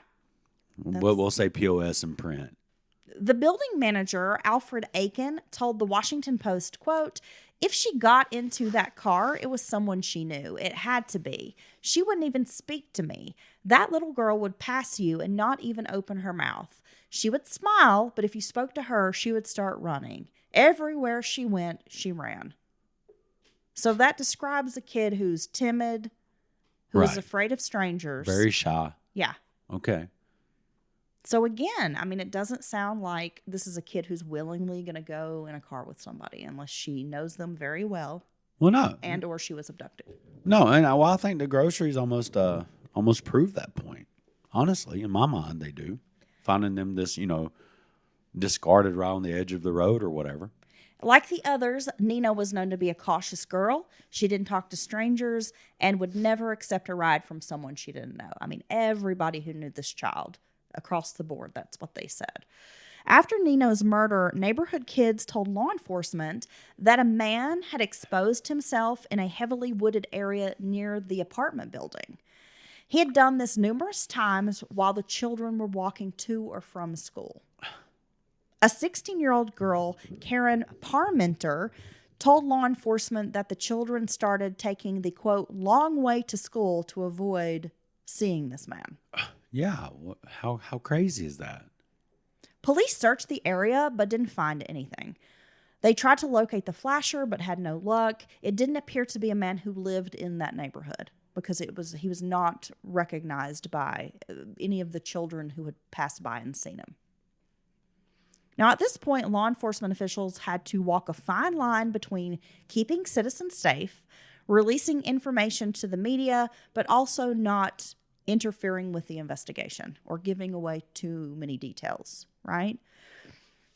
We'll say POS in print.
The building manager, Alfred Aiken, told the Washington Post, quote, "If she got into that car, it was someone she knew. It had to be. She wouldn't even speak to me. That little girl would pass you and not even open her mouth. She would smile, but if you spoke to her, she would start running. Everywhere she went, she ran." So that describes a kid who's timid, who is
Right.
afraid of strangers.
Very shy.
Yeah.
Okay.
So again, I mean, it doesn't sound like this is a kid who's willingly going to go in a car with somebody unless she knows them very well
Well, no.
and or she was abducted.
No, and I think the groceries almost prove that point. Honestly, in my mind, they do. Finding them this, discarded right on the edge of the road or whatever.
Like the others, Nina was known to be a cautious girl. She didn't talk to strangers and would never accept a ride from someone she didn't know. I mean, everybody who knew this child across the board, that's what they said. After Nino's murder, neighborhood kids told law enforcement that a man had exposed himself in a heavily wooded area near the apartment building. He had done this numerous times while the children were walking to or from school. A 16-year-old girl, Karen Parmenter, told law enforcement that the children started taking the, quote, long way to school to avoid seeing this man.
Yeah. How crazy is that?
Police searched the area but didn't find anything. They tried to locate the flasher but had no luck. It didn't appear to be a man who lived in that neighborhood because he was not recognized by any of the children who had passed by and seen him. Now, at this point, law enforcement officials had to walk a fine line between keeping citizens safe, releasing information to the media, but also not interfering with the investigation or giving away too many details, right?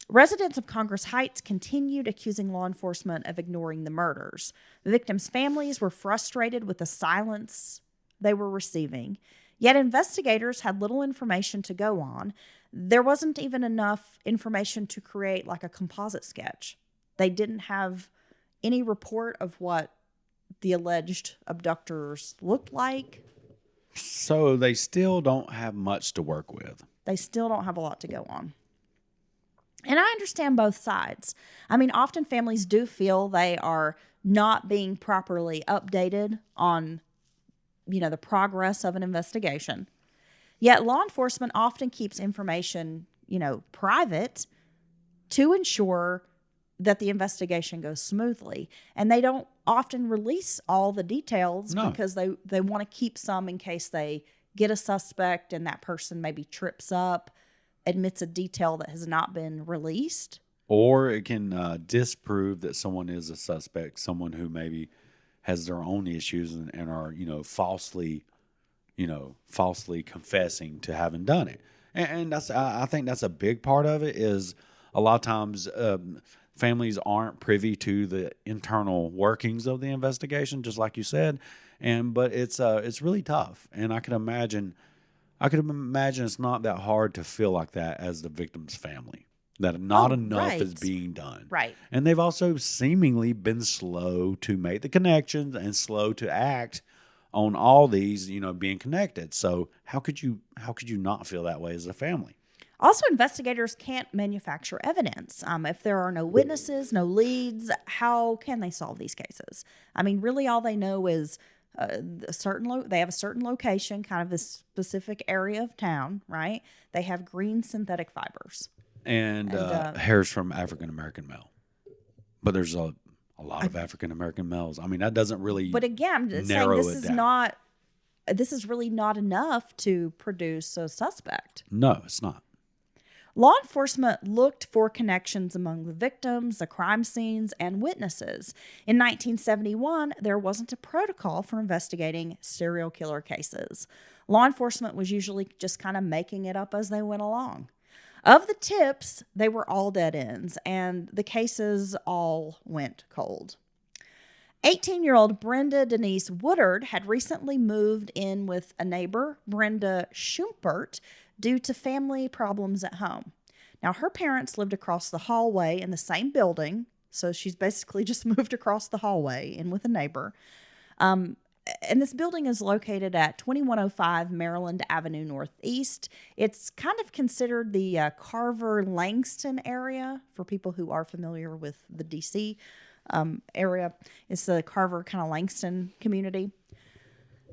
Residents of Congress Heights continued accusing law enforcement of ignoring the murders. The victims' families were frustrated with the silence they were receiving, yet investigators had little information to go on. There wasn't even enough information to create like a composite sketch. They didn't have any report of what the alleged abductors looked like.
So they still don't have much to work with.
They still don't have a lot to go on. And I understand both sides. I mean, often families do feel they are not being properly updated on, the progress of an investigation. Yet law enforcement often keeps information, private to ensure that the investigation goes smoothly. And they don't often release all the details because they want to keep some in case they get a suspect and that person maybe trips up, admits a detail that has not been released.
Or it can disprove that someone is a suspect, someone who maybe has their own issues and are, falsely confessing to having done it. And that's, I think that's a big part of it. Is a lot of times families aren't privy to the internal workings of the investigation, just like you said. But it's really tough. And I could imagine it's not that hard to feel like that as the victim's family, that not enough is being done.
Right.
And they've also seemingly been slow to make the connections and slow to act on all these, being connected. So how could you not feel that way as a family?
Also, investigators can't manufacture evidence. If there are no witnesses, no leads, how can they solve these cases? I mean, really all they know is they have a certain location, kind of this specific area of town, right? They have green synthetic fibers.
And hairs from African-American male. But there's a lot of African-American males. I mean, that doesn't really
But again, I'm saying this is really not enough to produce a suspect.
No, it's not.
Law enforcement looked for connections among the victims, the crime scenes, and witnesses. In 1971, there wasn't a protocol for investigating serial killer cases. Law enforcement was usually just kind of making it up as they went along. Of the tips, they were all dead ends, and the cases all went cold. 18-year-old Brenda Denise Woodard had recently moved in with a neighbor, Brenda Schumpert, due to family problems at home. Now, her parents lived across the hallway in the same building, so she's basically just moved across the hallway in with a neighbor. And this building is located at 2105 Maryland Avenue Northeast. It's kind of considered the Carver-Langston area for people who are familiar with the D.C. Area. It's the Carver kind of Langston community.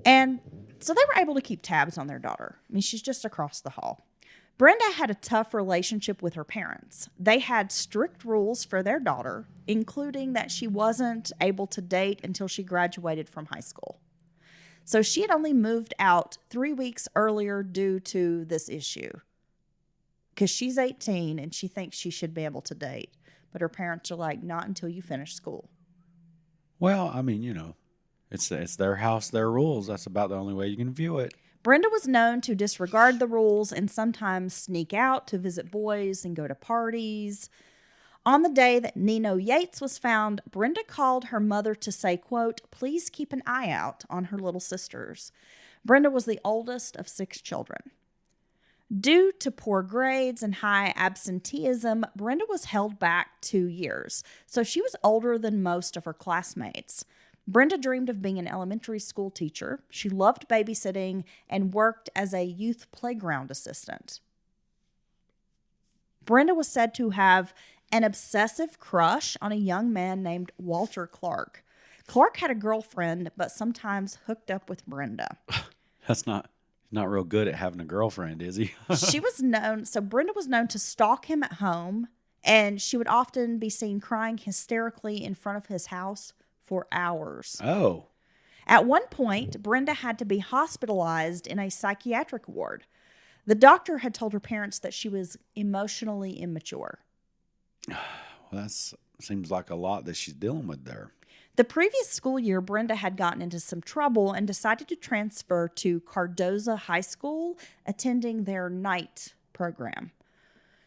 And so they were able to keep tabs on their daughter. I mean, she's just across the hall. Brenda had a tough relationship with her parents. They had strict rules for their daughter, including that she wasn't able to date until she graduated from high school. So she had only moved out 3 weeks earlier due to this issue. Because she's 18 and she thinks she should be able to date. But her parents are like, not until you finish school.
Well, I mean, it's their house, their rules. That's about the only way you can view it.
Brenda was known to disregard the rules and sometimes sneak out to visit boys and go to parties. On the day that Nino Yates was found, Brenda called her mother to say, quote, "Please keep an eye out on her little sisters." Brenda was the oldest of 6 children. Due to poor grades and high absenteeism, Brenda was held back 2 years, so she was older than most of her classmates. Brenda dreamed of being an elementary school teacher. She loved babysitting and worked as a youth playground assistant. Brenda was said to have an obsessive crush on a young man named Walter Clark. Clark had a girlfriend, but sometimes hooked up with Brenda.
That's not real good at having a girlfriend, is he?
Brenda was known to stalk him at home, and she would often be seen crying hysterically in front of his house for hours.
Oh.
At one point, Brenda had to be hospitalized in a psychiatric ward. The doctor had told her parents that she was emotionally immature.
Well, that seems like a lot that she's dealing with there.
The previous school year, Brenda had gotten into some trouble and decided to transfer to Cardozo High School, attending their night program.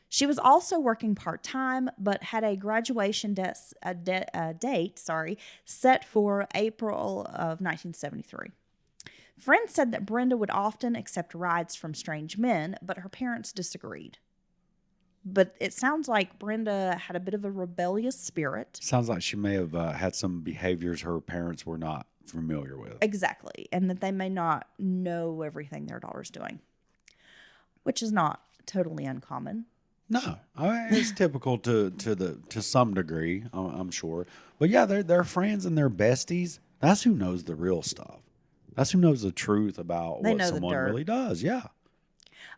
She was also working part-time, but had a graduation date set for April of 1973. Friends said that Brenda would often accept rides from strange men, but her parents disagreed. But it sounds like Brenda had a bit of a rebellious spirit.
Sounds like she may have had some behaviors her parents were not familiar with.
Exactly. And that they may not know everything their daughter's doing, which is not totally uncommon.
No, I mean, it's typical to some degree, I'm sure. But yeah, they're friends and they're besties. That's who knows the real stuff. That's who knows the truth about
They
what
know the
someone
dirt.
really does. Yeah.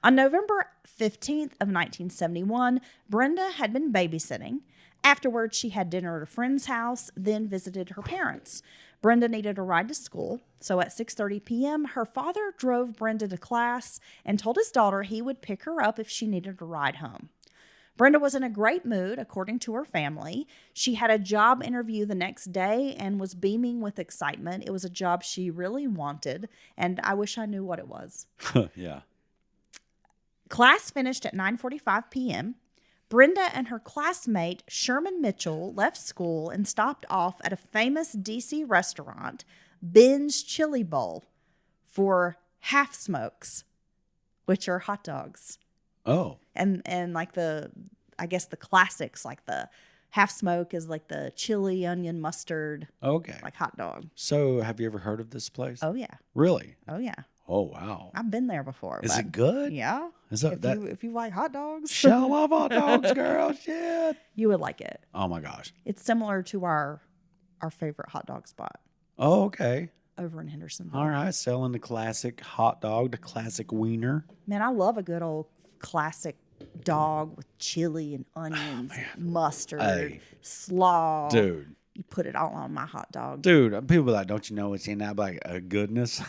On November 15th of 1971, Brenda had been babysitting. Afterwards, she had dinner at a friend's house, then visited her parents. Brenda needed a ride to school, so at 6:30 p.m., her father drove Brenda to class and told his daughter he would pick her up if she needed a ride home. Brenda was in a great mood, according to her family. She had a job interview the next day and was beaming with excitement. It was a job she really wanted, and I wish I knew what it was.
Yeah.
Class finished at 9:45 p.m. Brenda and her classmate, Sherman Mitchell, left school and stopped off at a famous D.C. restaurant, Ben's Chili Bowl, for half smokes, which are hot dogs.
Oh.
And like I guess the classics, like the half smoke is like the chili, onion, mustard,
Okay.
like hot dog.
So, have you ever heard of this place?
Oh, yeah.
Really?
Oh, yeah.
Oh, wow.
I've been there before.
Is
but
it good?
Yeah.
Is that
If you like hot dogs,
Shall love hot dogs, girl? Shit.
you would like it.
Oh my gosh.
It's similar to our favorite hot dog spot
Oh, okay.
over in Hendersonville.
All right. Selling the classic hot dog, the classic wiener.
Man, I love a good old classic dog with chili and onions, mustard,
Hey.
slaw.
Dude.
You put it all on my hot dog.
Dude, people are like, don't you know what's in that? I'm like, goodness,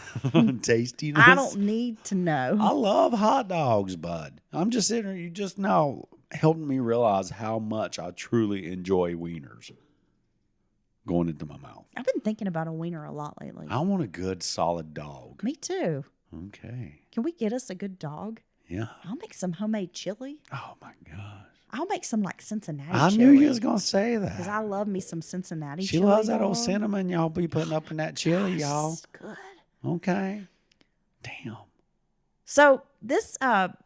tastiness.
I don't need to know.
I love hot dogs, bud. I'm just sitting here. You just now helping me realize how much I truly enjoy wieners going into my mouth.
I've been thinking about a wiener a lot lately.
I want a good, solid dog.
Me too.
Okay.
Can we get us a good dog?
Yeah.
I'll make some homemade chili.
Oh, my gosh.
I'll make some like Cincinnati
I
chili.
knew you was going to say
Because I
that.
love me some Cincinnati
She
chili.
loves that old
dog.
cinnamon y'all be putting up in that chili, y'all.
It's good.
Okay. Damn.
So this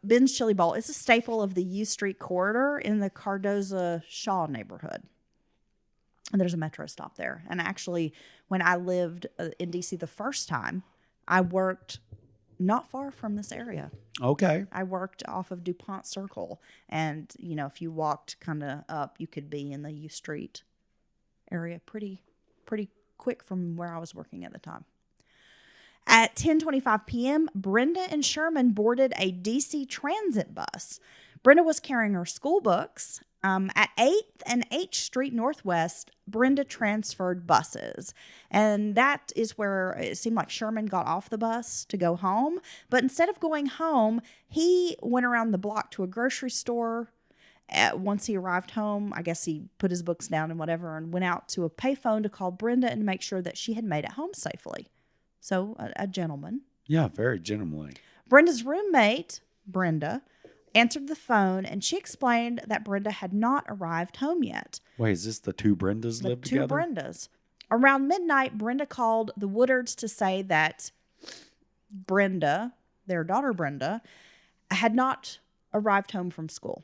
Ben's Chili Bowl is a staple of the U Street corridor in the Cardoza-Shaw neighborhood. And there's a metro stop there. And actually, when I lived in D.C. the first time, I worked not far from this area.
Okay.
I worked off of DuPont Circle. And, you know, if you walked kind of up, you could be in the U Street area pretty quick from where I was working at the time. At 10:25 p.m., Brenda and Sherman boarded a DC Transit bus. Brenda was carrying her school books. At 8th and H Street Northwest, Brenda transferred buses. And that is where it seemed like Sherman got off the bus to go home. But instead of going home, he went around the block to a grocery store. Once he arrived home, I guess he put his books down and whatever and went out to a payphone to call Brenda and make sure that she had made it home safely. So a gentleman.
Yeah, very gentlemanly.
Brenda's roommate, Brenda, answered the phone and she explained that Brenda had not arrived home yet.
Wait, is this the two Brendas
The
live
two
together?
Brendas. Around midnight, Brenda called the Woodards to say that Brenda, their daughter Brenda, had not arrived home from school.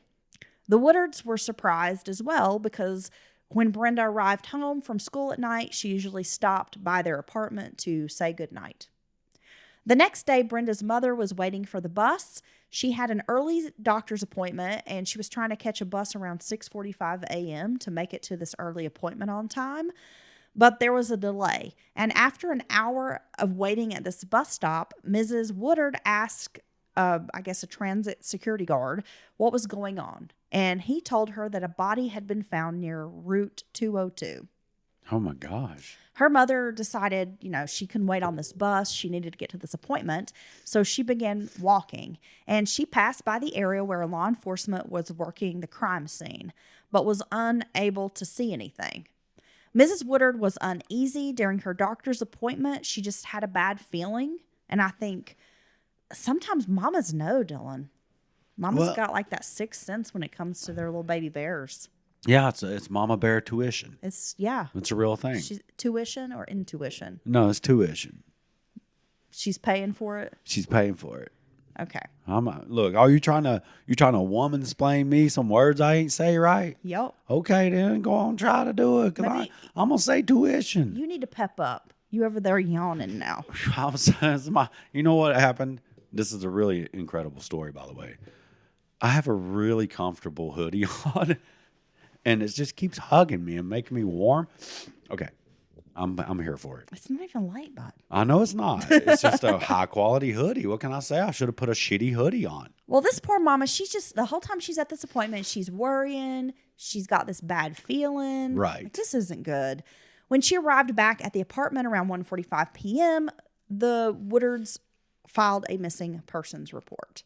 The Woodards were surprised as well because when Brenda arrived home from school at night, she usually stopped by their apartment to say goodnight. The next day, Brenda's mother was waiting for the bus. She had an early doctor's appointment, and she was trying to catch a bus around 6:45 a.m. to make it to this early appointment on time. But there was a delay. And after an hour of waiting at this bus stop, Mrs. Woodard asked, I guess, a transit security guard what was going on. And he told her that a body had been found near Route 202.
Oh my gosh.
Her mother decided, she couldn't wait on this bus. She needed to get to this appointment. So she began walking. And she passed by the area where law enforcement was working the crime scene, but was unable to see anything. Mrs. Woodard was uneasy during her doctor's appointment. She just had a bad feeling. And I think sometimes mamas know, Dylan. Mama's got like that sixth sense when it comes to their little baby bears.
Yeah, it's Mama Bear tuition.
It's
a real thing.
She's tuition or intuition.
No, it's tuition.
She's paying for it.
She's paying for it.
Okay.
Look, are you trying to woman explain me some words I ain't say right?
Yep.
Okay, then go on, try to do it. Cause I'm gonna say tuition.
You need to pep up. You over there yawning now.
You know what happened? This is a really incredible story, by the way. I have a really comfortable hoodie on, and it just keeps hugging me and making me warm. Okay, I'm here for it.
It's not even light, bud.
I know it's not. It's just a high quality hoodie. What can I say? I should have put a shitty hoodie on.
Well, this poor mama, she's just, the whole time she's at this appointment, she's worrying. She's got this bad feeling.
Right.
Like, this isn't good. When she arrived back at the apartment around 1:45 p.m., the Woodards filed a missing persons report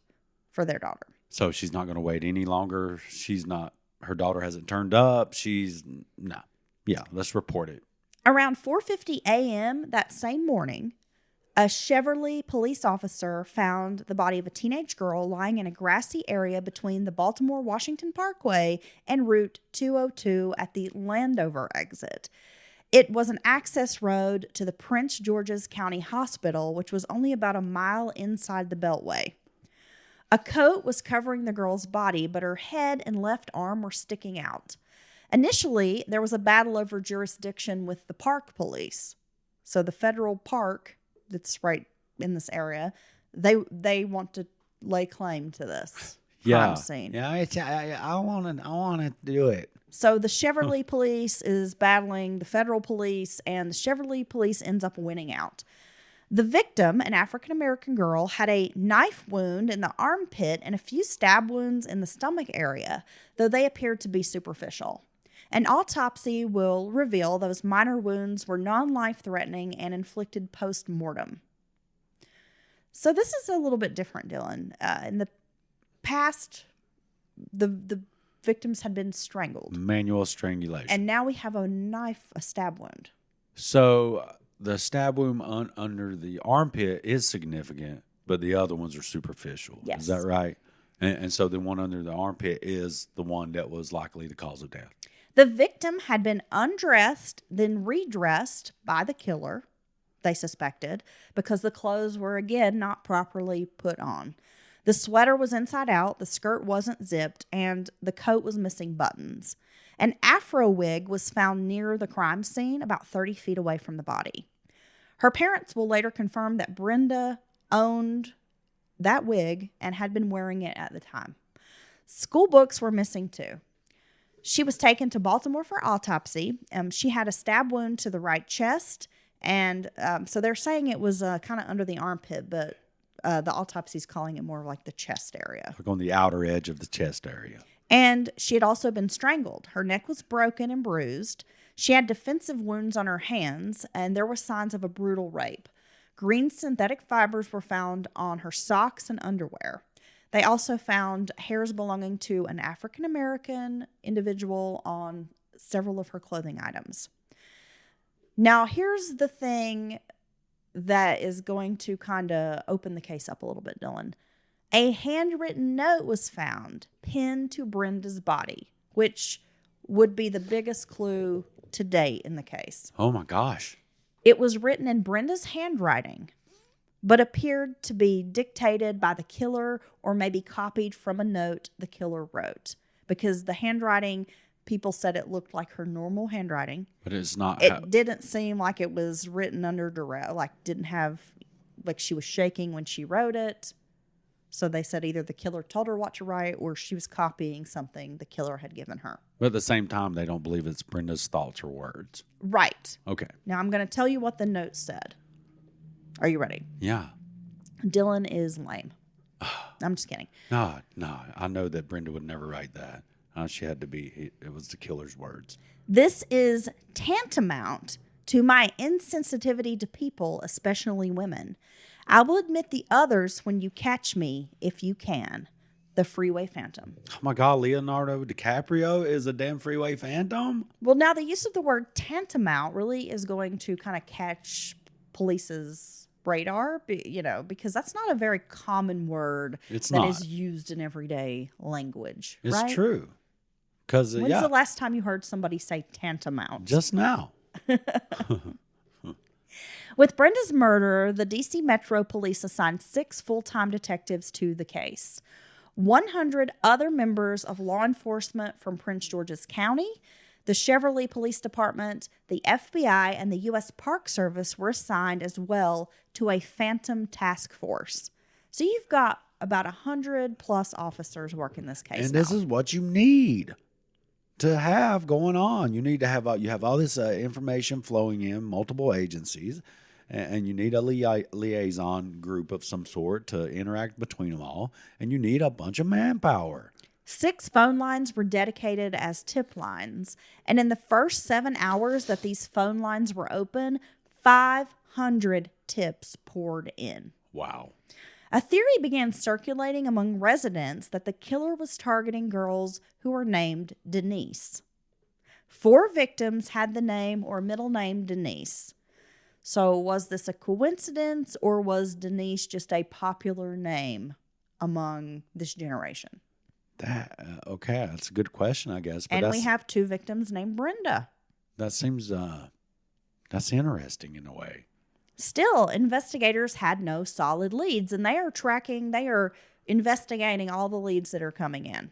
for their daughter.
So she's not going to wait any longer. Her daughter hasn't turned up. Yeah, let's report it.
Around 4:50 a.m. that same morning, a Cheverly police officer found the body of a teenage girl lying in a grassy area between the Baltimore-Washington Parkway and Route 202 at the Landover exit. It was an access road to the Prince George's County Hospital, which was only about a mile inside the Beltway. A coat was covering the girl's body, but her head and left arm were sticking out. Initially, there was a battle over jurisdiction with the park police. So the federal park that's right in this area, they want to lay claim to this crime scene.
Yeah, I want to do it.
So the Cheverly police is battling the federal police, and the Cheverly police ends up winning out. The victim, an African-American girl, had a knife wound in the armpit and a few stab wounds in the stomach area, though they appeared to be superficial. An autopsy will reveal those minor wounds were non-life-threatening and inflicted post-mortem. So this is a little bit different, Dylan. In the past, the victims had been strangled.
Manual strangulation.
And now we have a stab wound.
So the stab wound under the armpit is significant, but the other ones are superficial.
Yes.
Is that right? And so the one under the armpit is the one that was likely the cause of death.
The victim had been undressed, then redressed by the killer, they suspected, because the clothes were, again, not properly put on. The sweater was inside out, the skirt wasn't zipped, and the coat was missing buttons. An afro wig was found near the crime scene, about 30 feet away from the body. Her parents will later confirm that Brenda owned that wig and had been wearing it at the time. School books were missing too. She was taken to Baltimore for autopsy. She had a stab wound to the right chest, and so they're saying it was kind of under the armpit, but the autopsy's calling it more like the chest area.
Like on the outer edge of the chest area.
And she had also been strangled. Her neck was broken and bruised. She had defensive wounds on her hands, and there were signs of a brutal rape. Green synthetic fibers were found on her socks and underwear. They also found hairs belonging to an African-American individual on several of her clothing items. Now, here's the thing that is going to kind of open the case up a little bit, Dylan. A handwritten note was found pinned to Brenda's body, which would be the biggest clue to date in the case.
Oh, my gosh.
It was written in Brenda's handwriting, but appeared to be dictated by the killer or maybe copied from a note the killer wrote. Because the handwriting, people said it looked like her normal handwriting.
But it's not.
It didn't seem like it was written under duress, like she was shaking when she wrote it. So they said either the killer told her what to write or she was copying something the killer had given her.
But at the same time, they don't believe it's Brenda's thoughts or words.
Right.
Okay.
Now I'm going to tell you what the note said. Are you ready?
Yeah.
Dylan is lame. I'm just kidding.
No. I know that Brenda would never write that. She had to be, it was the killer's words.
This is tantamount to my insensitivity to people, especially women. I will admit the others when you catch me, if you can. The Freeway Phantom.
Oh my God, Leonardo DiCaprio is a damn Freeway Phantom?
Well, now the use of the word tantamount really is going to kind of catch police's radar, because that's not a very common word that is used in everyday language.
It's
right?
true. When's
the last time you heard somebody say tantamount?
Just now.
With Brenda's murder, the D.C. Metro Police assigned 6 full-time detectives to the case. 100 other members of law enforcement from Prince George's County, the Cheverly Police Department, the FBI, and the U.S. Park Service were assigned as well to a Phantom task force. So you've got about 100 plus officers working this case.
And this is what you need to have going on. You need to have you have all this information flowing in multiple agencies, and you need a liaison group of some sort to interact between them all, and you need a bunch of manpower.
6 phone lines were dedicated as tip lines, and in the first 7 hours that these phone lines were open, 500 tips poured in.
Wow.
A theory began circulating among residents that the killer was targeting girls who were named Denise. 4 victims had the name or middle name Denise. So was this a coincidence, or was Denise just a popular name among this generation?
Okay, that's a good question, I guess. But
and we have 2 victims named Brenda.
That seems that's interesting in a way.
Still, investigators had no solid leads, and they are investigating all the leads that are coming in.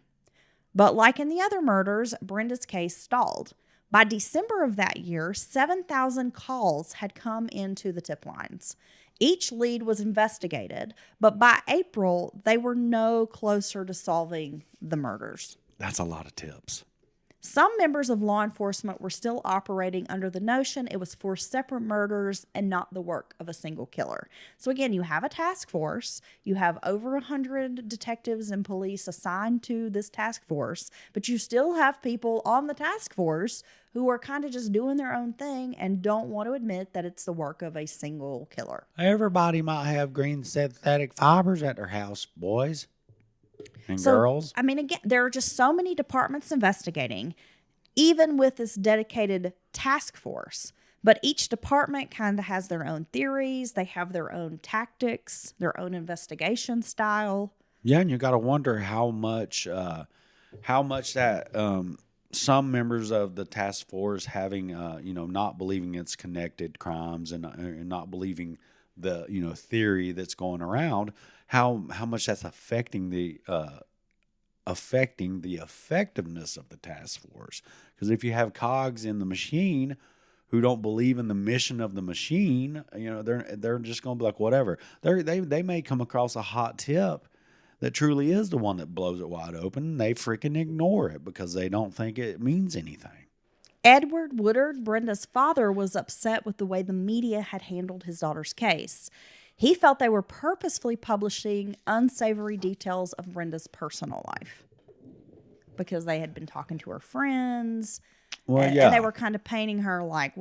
But like in the other murders, Brenda's case stalled. By December of that year, 7,000 calls had come into the tip lines. Each lead was investigated, but by April, they were no closer to solving the murders.
That's a lot of tips.
Some members of law enforcement were still operating under the notion it was 4 separate murders and not the work of a single killer. So again, you have a task force. You have over 100 detectives and police assigned to this task force, but you still have people on the task force who are kind of just doing their own thing and don't want to admit that it's the work of a single killer.
Everybody might have green synthetic fibers at their house, boys. And girls.
I mean, again, there are just so many departments investigating, even with this dedicated task force. But each department kind of has their own theories. They have their own tactics, their own investigation style.
Yeah, and you got to wonder how much that some members of the task force having, not believing it's connected crimes and not believing the, theory that's going around. How much that's affecting the effectiveness of the task force. Because if you have cogs in the machine who don't believe in the mission of the machine, they're just going to be like, whatever. They may come across a hot tip that truly is the one that blows it wide open, and they freaking ignore it because they don't think it means anything.
Edward Woodard, Brenda's father, was upset with the way the media had handled his daughter's case. He felt they were purposefully publishing unsavory details of Brenda's personal life because they had been talking to her friends. And they were kind of painting her like,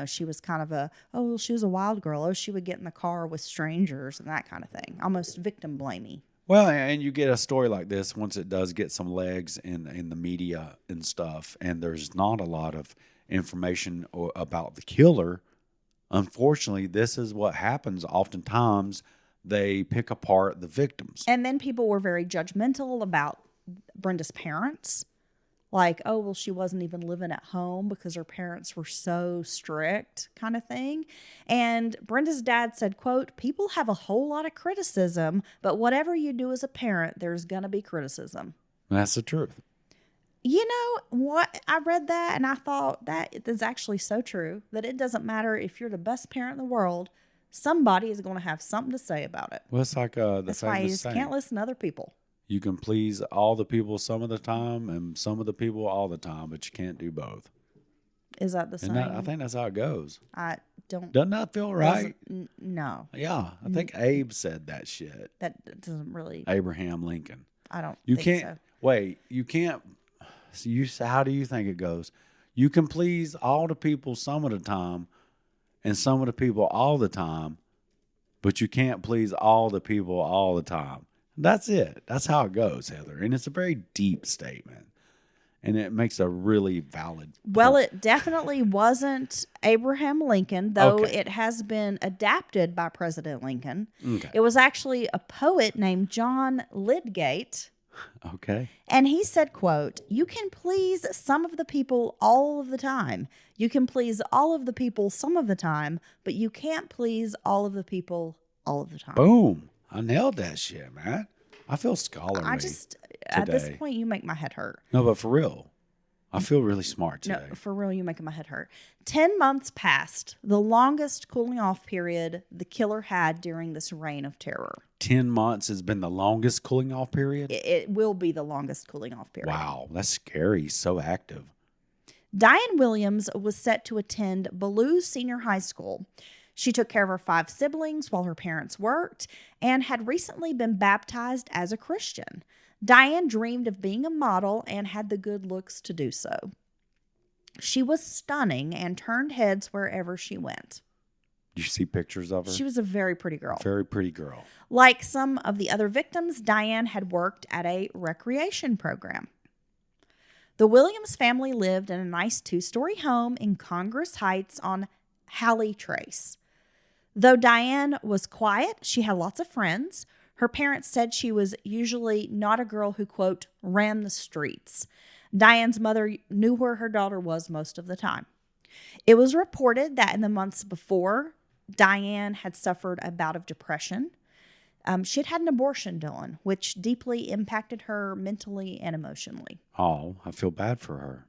she was kind of she was a wild girl. She would get in the car with strangers and that kind of thing. Almost victim blamey.
Well, and you get a story like this once it does get some legs in the media and stuff, and there's not a lot of information about the killer. Unfortunately, this is what happens. Oftentimes, they pick apart the victims.
And then people were very judgmental about Brenda's parents. Like, she wasn't even living at home because her parents were so strict kind of thing. And Brenda's dad said, quote, "People have a whole lot of criticism, but whatever you do as a parent, there's going to be criticism."
That's the truth.
You know what? I read that and I thought that is actually so true that it doesn't matter if you're the best parent in the world. Somebody is going to have something to say about it.
Well, it's like the
That's why you just can't listen to other people.
You can please all the people some of the time and some of the people all the time, but you can't do both.
Is that the same?
I think that's how it goes.
I don't.
Doesn't that feel right?
No.
Yeah, I think Abe said that shit.
That doesn't really.
Abraham Lincoln.
I don't.
You
think
can't.
So.
Wait. You can't. So how do you think it goes? You can please all the people some of the time, and some of the people all the time, but you can't please all the people all the time. That's it. That's how it goes, Heather. And it's a very deep statement. And it makes a really valid point.
Well, it definitely wasn't Abraham Lincoln, though it has been adapted by President Lincoln.
Okay.
It was actually a poet named John Lydgate
Okay.
And he said, quote, "You can please some of the people all of the time. You can please all of the people some of the time, but you can't please all of the people all of the time."
Boom. I nailed that shit, man. I feel scholarly.
I just, at this
today.
point, you make my head hurt.
No, but for real, I feel really smart today.
No, for real, you're making my head hurt. 10 months passed, the longest cooling off period the killer had during this reign of terror.
10 months has been the longest cooling off period?
It will be the longest cooling off period.
Wow, that's scary. So active.
Diane Williams was set to attend Ballou Senior High School. She took care of her 5 siblings while her parents worked and had recently been baptized as a Christian. Diane dreamed of being a model and had the good looks to do so. She was stunning and turned heads wherever she went.
Did you see pictures of her?
She was a very pretty girl.
Very pretty girl.
Like some of the other victims, Diane had worked at a recreation program. The Williams family lived in a nice 2-story home in Congress Heights on Halley Trace. Though Diane was quiet, she had lots of friends. Her parents said she was usually not a girl who, quote, ran the streets. Diane's mother knew where her daughter was most of the time. It was reported that in the months before, Diane had suffered a bout of depression. She had an abortion done, which deeply impacted her mentally and emotionally.
Oh, I feel bad for her.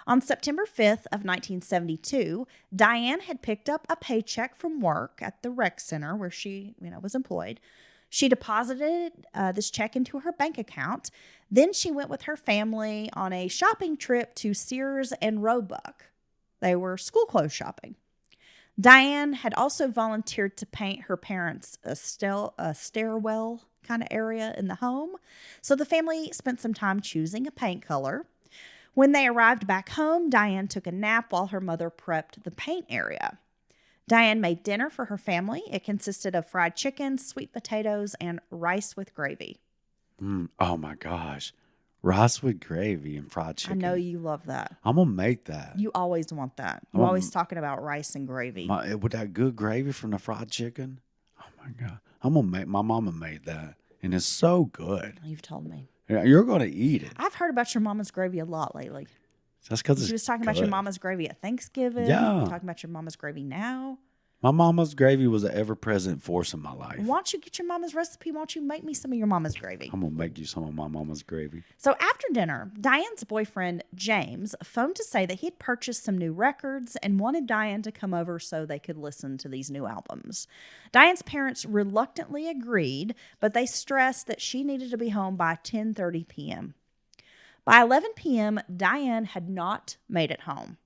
On September 5th of 1972, Diane had picked up a paycheck from work at the rec center where she, was employed. She deposited this check into her bank account. Then she went with her family on a shopping trip to Sears and Roebuck. They were school clothes shopping. Diane had also volunteered to paint her parents' a stairwell kind of area in the home. So the family spent some time choosing a paint color. When they arrived back home, Diane took a nap while her mother prepped the paint area. Diane made dinner for her family. It consisted of fried chicken, sweet potatoes, and rice with gravy.
Oh my gosh. Rice with gravy and fried chicken.
I know you love that.
I'm going to make that.
You always want that. You're always talking about rice and gravy.
With that good gravy from the fried chicken. Oh my God. I'm going to make, my mama made that. And it's so good.
You've told me.
Yeah, you're going to eat it.
I've heard about your mama's gravy a lot lately.
That's because
She was talking about your mama's gravy at Thanksgiving.
Yeah.
Talking about your mama's gravy now.
My mama's gravy was an ever-present force in my life.
Why don't you get your mama's recipe? Why don't you make me some of your mama's gravy?
I'm going to make you some of my mama's gravy.
So after dinner, Diane's boyfriend, James, phoned to say that he had purchased some new records and wanted Diane to come over so they could listen to these new albums. Diane's parents reluctantly agreed, but they stressed that she needed to be home by 10:30 p.m. By 11 p.m., Diane had not made it home.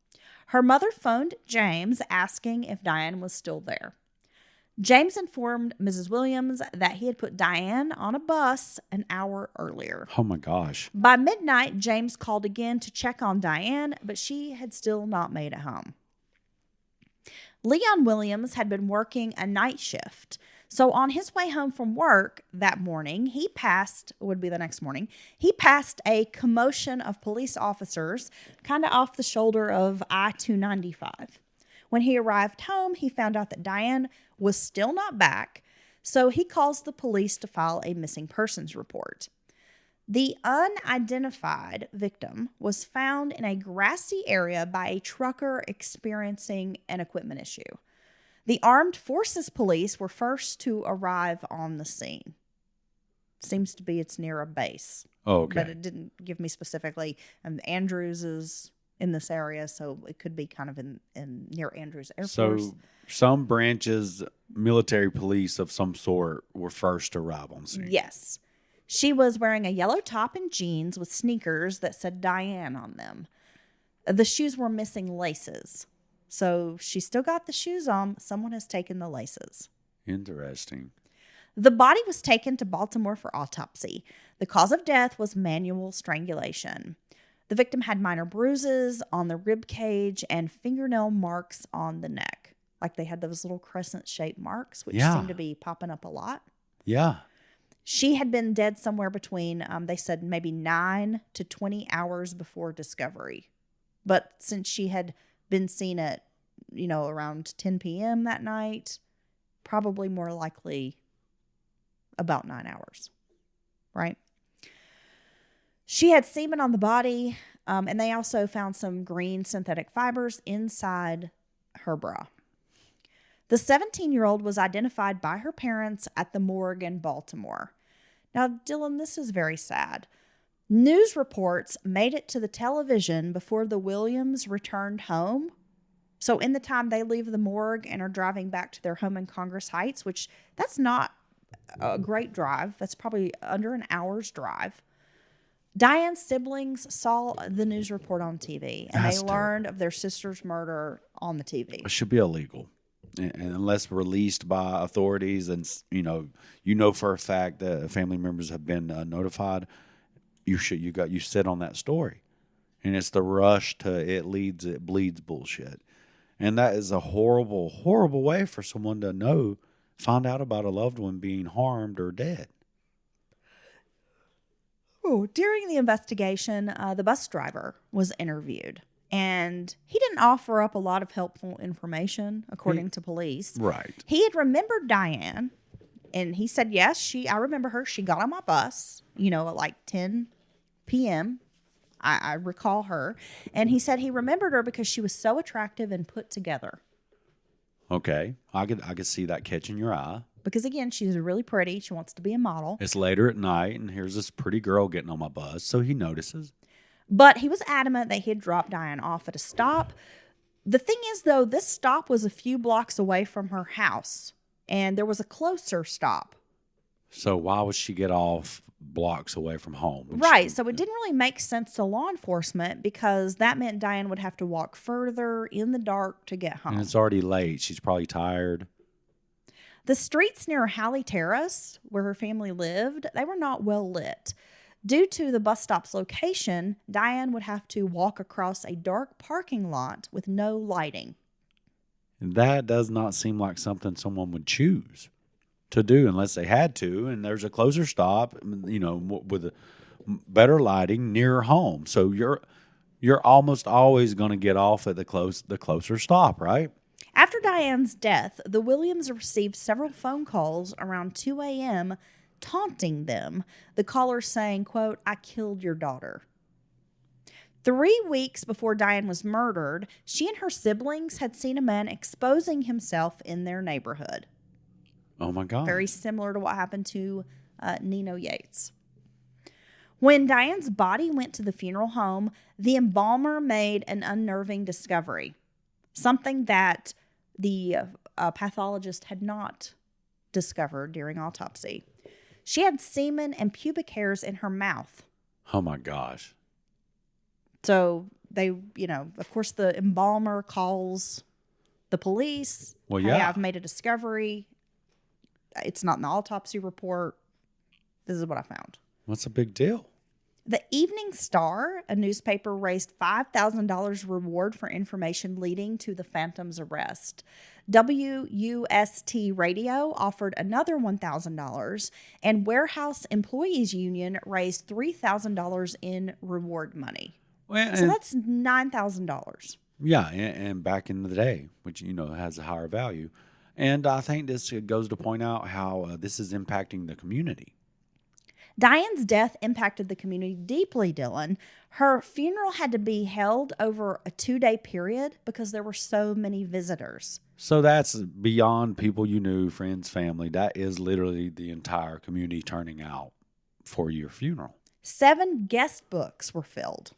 Her mother phoned James asking if Diane was still there. James informed Mrs. Williams that he had put Diane on a bus an hour earlier.
Oh my gosh.
By midnight, James called again to check on Diane, but she had still not made it home. Leon Williams had been working a night shift. So on his way home from work that morning, he passed a commotion of police officers kind of off the shoulder of I-295. When he arrived home, he found out that Diane was still not back, so he calls the police to file a missing persons report. The unidentified victim was found in a grassy area by a trucker experiencing an equipment issue. The Armed Forces Police were first to arrive on the scene. Seems to be it's near a base.
Oh, okay.
But it didn't give me specifically. Andrews is in this area, so it could be kind of in near Andrews Air Force.
So some branches, military police of some sort, were first to arrive on scene.
Yes. She was wearing a yellow top and jeans with sneakers that said Diane on them. The shoes were missing laces. So she still got the shoes on. Someone has taken the laces.
Interesting.
The body was taken to Baltimore for autopsy. The cause of death was manual strangulation. The victim had minor bruises on the rib cage and fingernail marks on the neck. Like they had those little crescent-shaped marks, which seem to be popping up a lot.
Yeah.
She had been dead somewhere between, they said, maybe 9 to 20 hours before discovery. But since she had been seen at, around 10 p.m. that night, probably more likely about 9 hours, right? She had semen on the body, and they also found some green synthetic fibers inside her bra. The 17-year-old was identified by her parents at the morgue in Baltimore. Now, Dylan, this is very sad. News reports made it to the television before the Williams returned home. So in the time they leave the morgue and are driving back to their home in Congress Heights, which that's not a great drive. That's probably under an hour's drive. Diane's siblings saw the news report on TV, and they learned of their sister's murder on the TV.
It should be illegal. And unless released by authorities, and you know for a fact that family members have been notified, you sit on that story, and it's the rush to it bleeds bullshit, and that is a horrible, horrible way for someone to find out about a loved one being harmed or dead.
During the investigation, the bus driver was interviewed, and he didn't offer up a lot of helpful information, according to police.
Right.
He had remembered Diane, and he said, yes, I remember her. She got on my bus, at like 10 p.m. I recall her. And he said he remembered her because she was so attractive and put together.
Okay. I could see that catching your eye.
Because, again, she's really pretty. She wants to be a model.
It's later at night, and here's this pretty girl getting on my bus, so he notices.
But he was adamant that he had dropped Diane off at a stop. The thing is, though, this stop was a few blocks away from her house, and there was a closer stop.
So why would she get off blocks away from home?
Right, so it didn't really make sense to law enforcement because that meant Diane would have to walk further in the dark to get home.
And it's already late. She's probably tired.
The streets near Halley Terrace, where her family lived, they were not well lit. Due to the bus stop's location, Diane would have to walk across a dark parking lot with no lighting.
That does not seem like something someone would choose to do unless they had to, and there's a closer stop, with better lighting near home. So you're almost always going to get off at the closer stop, right?
After Diane's death, the Williams received several phone calls around 2 a.m. taunting them, the callers saying, quote, "I killed your daughter." 3 weeks before Diane was murdered, she and her siblings had seen a man exposing himself in their neighborhood.
Oh, my God.
Very similar to what happened to Nino Yates. When Diane's body went to the funeral home, the embalmer made an unnerving discovery, something that the pathologist had not discovered during autopsy. She had semen and pubic hairs in her mouth.
Oh, my gosh.
So they, of course, the embalmer calls the police.
Well,
Hey,
yeah.
I've made a discovery. It's not in the autopsy report. This is what I found.
What's a big deal?
The Evening Star, a newspaper, raised $5,000 reward for information leading to the Phantom's arrest. WUST Radio offered another $1,000, and Warehouse Employees Union raised $3,000 in reward money.
Well,
So that's $9,000.
Yeah, and back in the day, which, has a higher value. And I think this goes to point out how this is impacting the community.
Diane's death impacted the community deeply, Dylan. Her funeral had to be held over a 2-day period because there were so many visitors.
So that's beyond people you knew, friends, family. That is literally the entire community turning out for your funeral.
7 guest books were filled.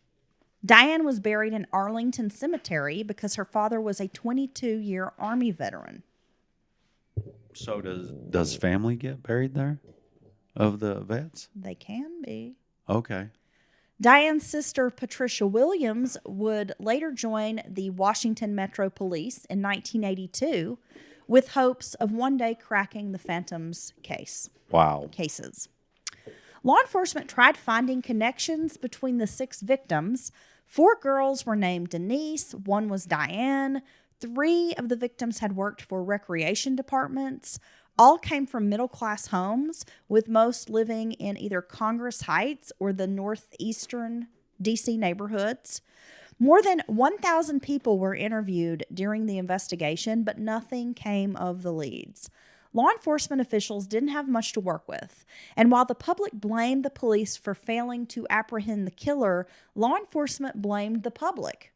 Diane was buried in Arlington Cemetery because her father was a 22-year Army veteran.
So does family get buried there of the vets?
They can be.
Okay.
Diane's sister, Patricia Williams, would later join the Washington Metro Police in 1982 with hopes of one day cracking the Phantom's cases. Law enforcement tried finding connections between the 6 victims. 4 girls were named Denise, 1 was Diane. 3 of the victims had worked for recreation departments. All came from middle-class homes, with most living in either Congress Heights or the northeastern D.C. neighborhoods. More than 1,000 people were interviewed during the investigation, but nothing came of the leads. law enforcement officials didn't have much to work with. And while the public blamed the police for failing to apprehend the killer, law enforcement blamed the public.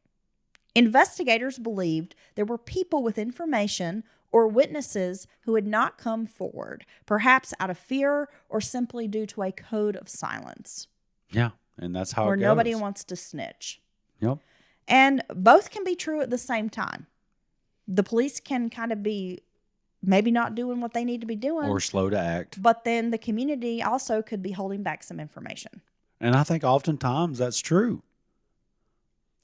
Investigators believed there were people with information or witnesses who had not come forward, perhaps out of fear or simply due to a code of silence.
Yeah, and that's how
or
it goes.
Nobody wants to snitch.
Yep.
And both can be true at the same time. The police can kind of be maybe not doing what they need to be doing.
Or slow to act.
But then the community also could be holding back some information.
And I think oftentimes that's true.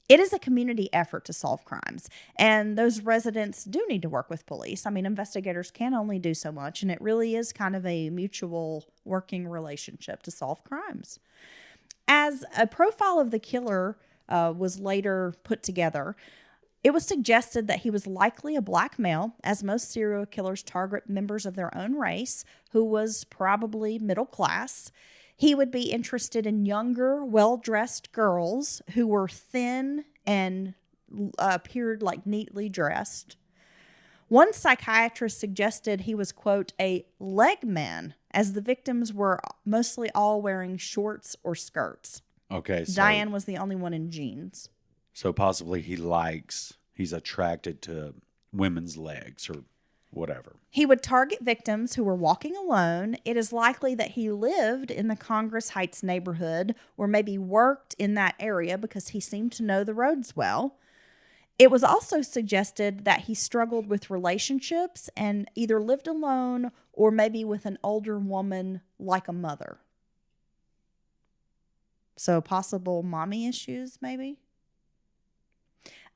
It is a community effort to solve crimes, and those residents do need to work with police. I mean, investigators can only do so much, and it really is kind of a mutual working relationship to solve crimes. As a profile of the killer was later put together, it was suggested that he was likely a black male, as most serial killers target members of their own race, who was probably middle class. He would be interested in younger, well-dressed girls who were thin and appeared like neatly dressed. One psychiatrist suggested he was, quote, a leg man, as the victims were mostly all wearing shorts or skirts.
Okay. So,
Diane was the only one in jeans.
So possibly he's attracted to women's legs or whatever.
He would target victims who were walking alone. It is likely that he lived in the Congress Heights neighborhood or maybe worked in that area because he seemed to know the roads well. It was also suggested that he struggled with relationships and either lived alone or maybe with an older woman like a mother. So possible mommy issues, maybe?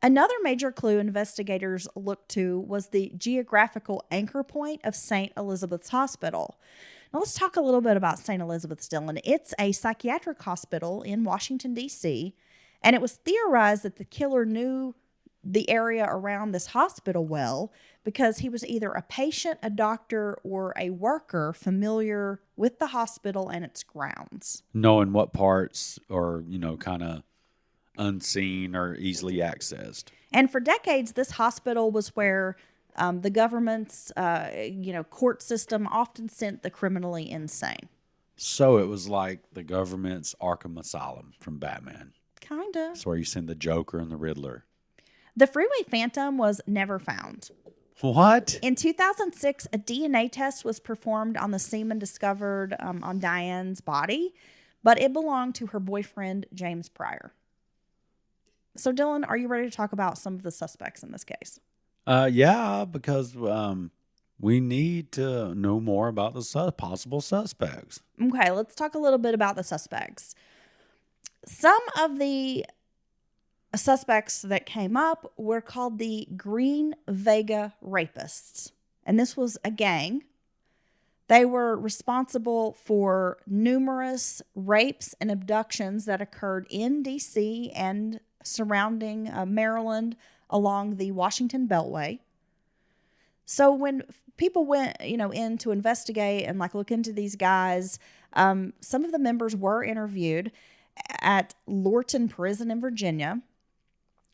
Another major clue investigators looked to was the geographical anchor point of St. Elizabeth's Hospital. Now let's talk a little bit about St. Elizabeth's, Dylan. It's a psychiatric hospital in Washington, D.C., and it was theorized that the killer knew the area around this hospital well because he was either a patient, a doctor, or a worker familiar with the hospital and its grounds.
Knowing what parts are, kind of unseen or easily accessed.
And for decades, this hospital was where the government's, court system often sent the criminally insane.
So it was like the government's Arkham Asylum from Batman.
Kind of.
That's where you send the Joker and the Riddler.
The Freeway Phantom was never found.
What?
In 2006, a DNA test was performed on the semen discovered on Diane's body, but it belonged to her boyfriend, James Pryor. So, Dylan, are you ready to talk about some of the suspects in this case?
Yeah, because we need to know more about the possible suspects.
Okay, let's talk a little bit about the suspects. Some of the suspects that came up were called the Green Vega Rapists, and this was a gang. They were responsible for numerous rapes and abductions that occurred in D.C. and surrounding Maryland along the Washington Beltway. So when people went, in to investigate and look into these guys, some of the members were interviewed at Lorton Prison in Virginia,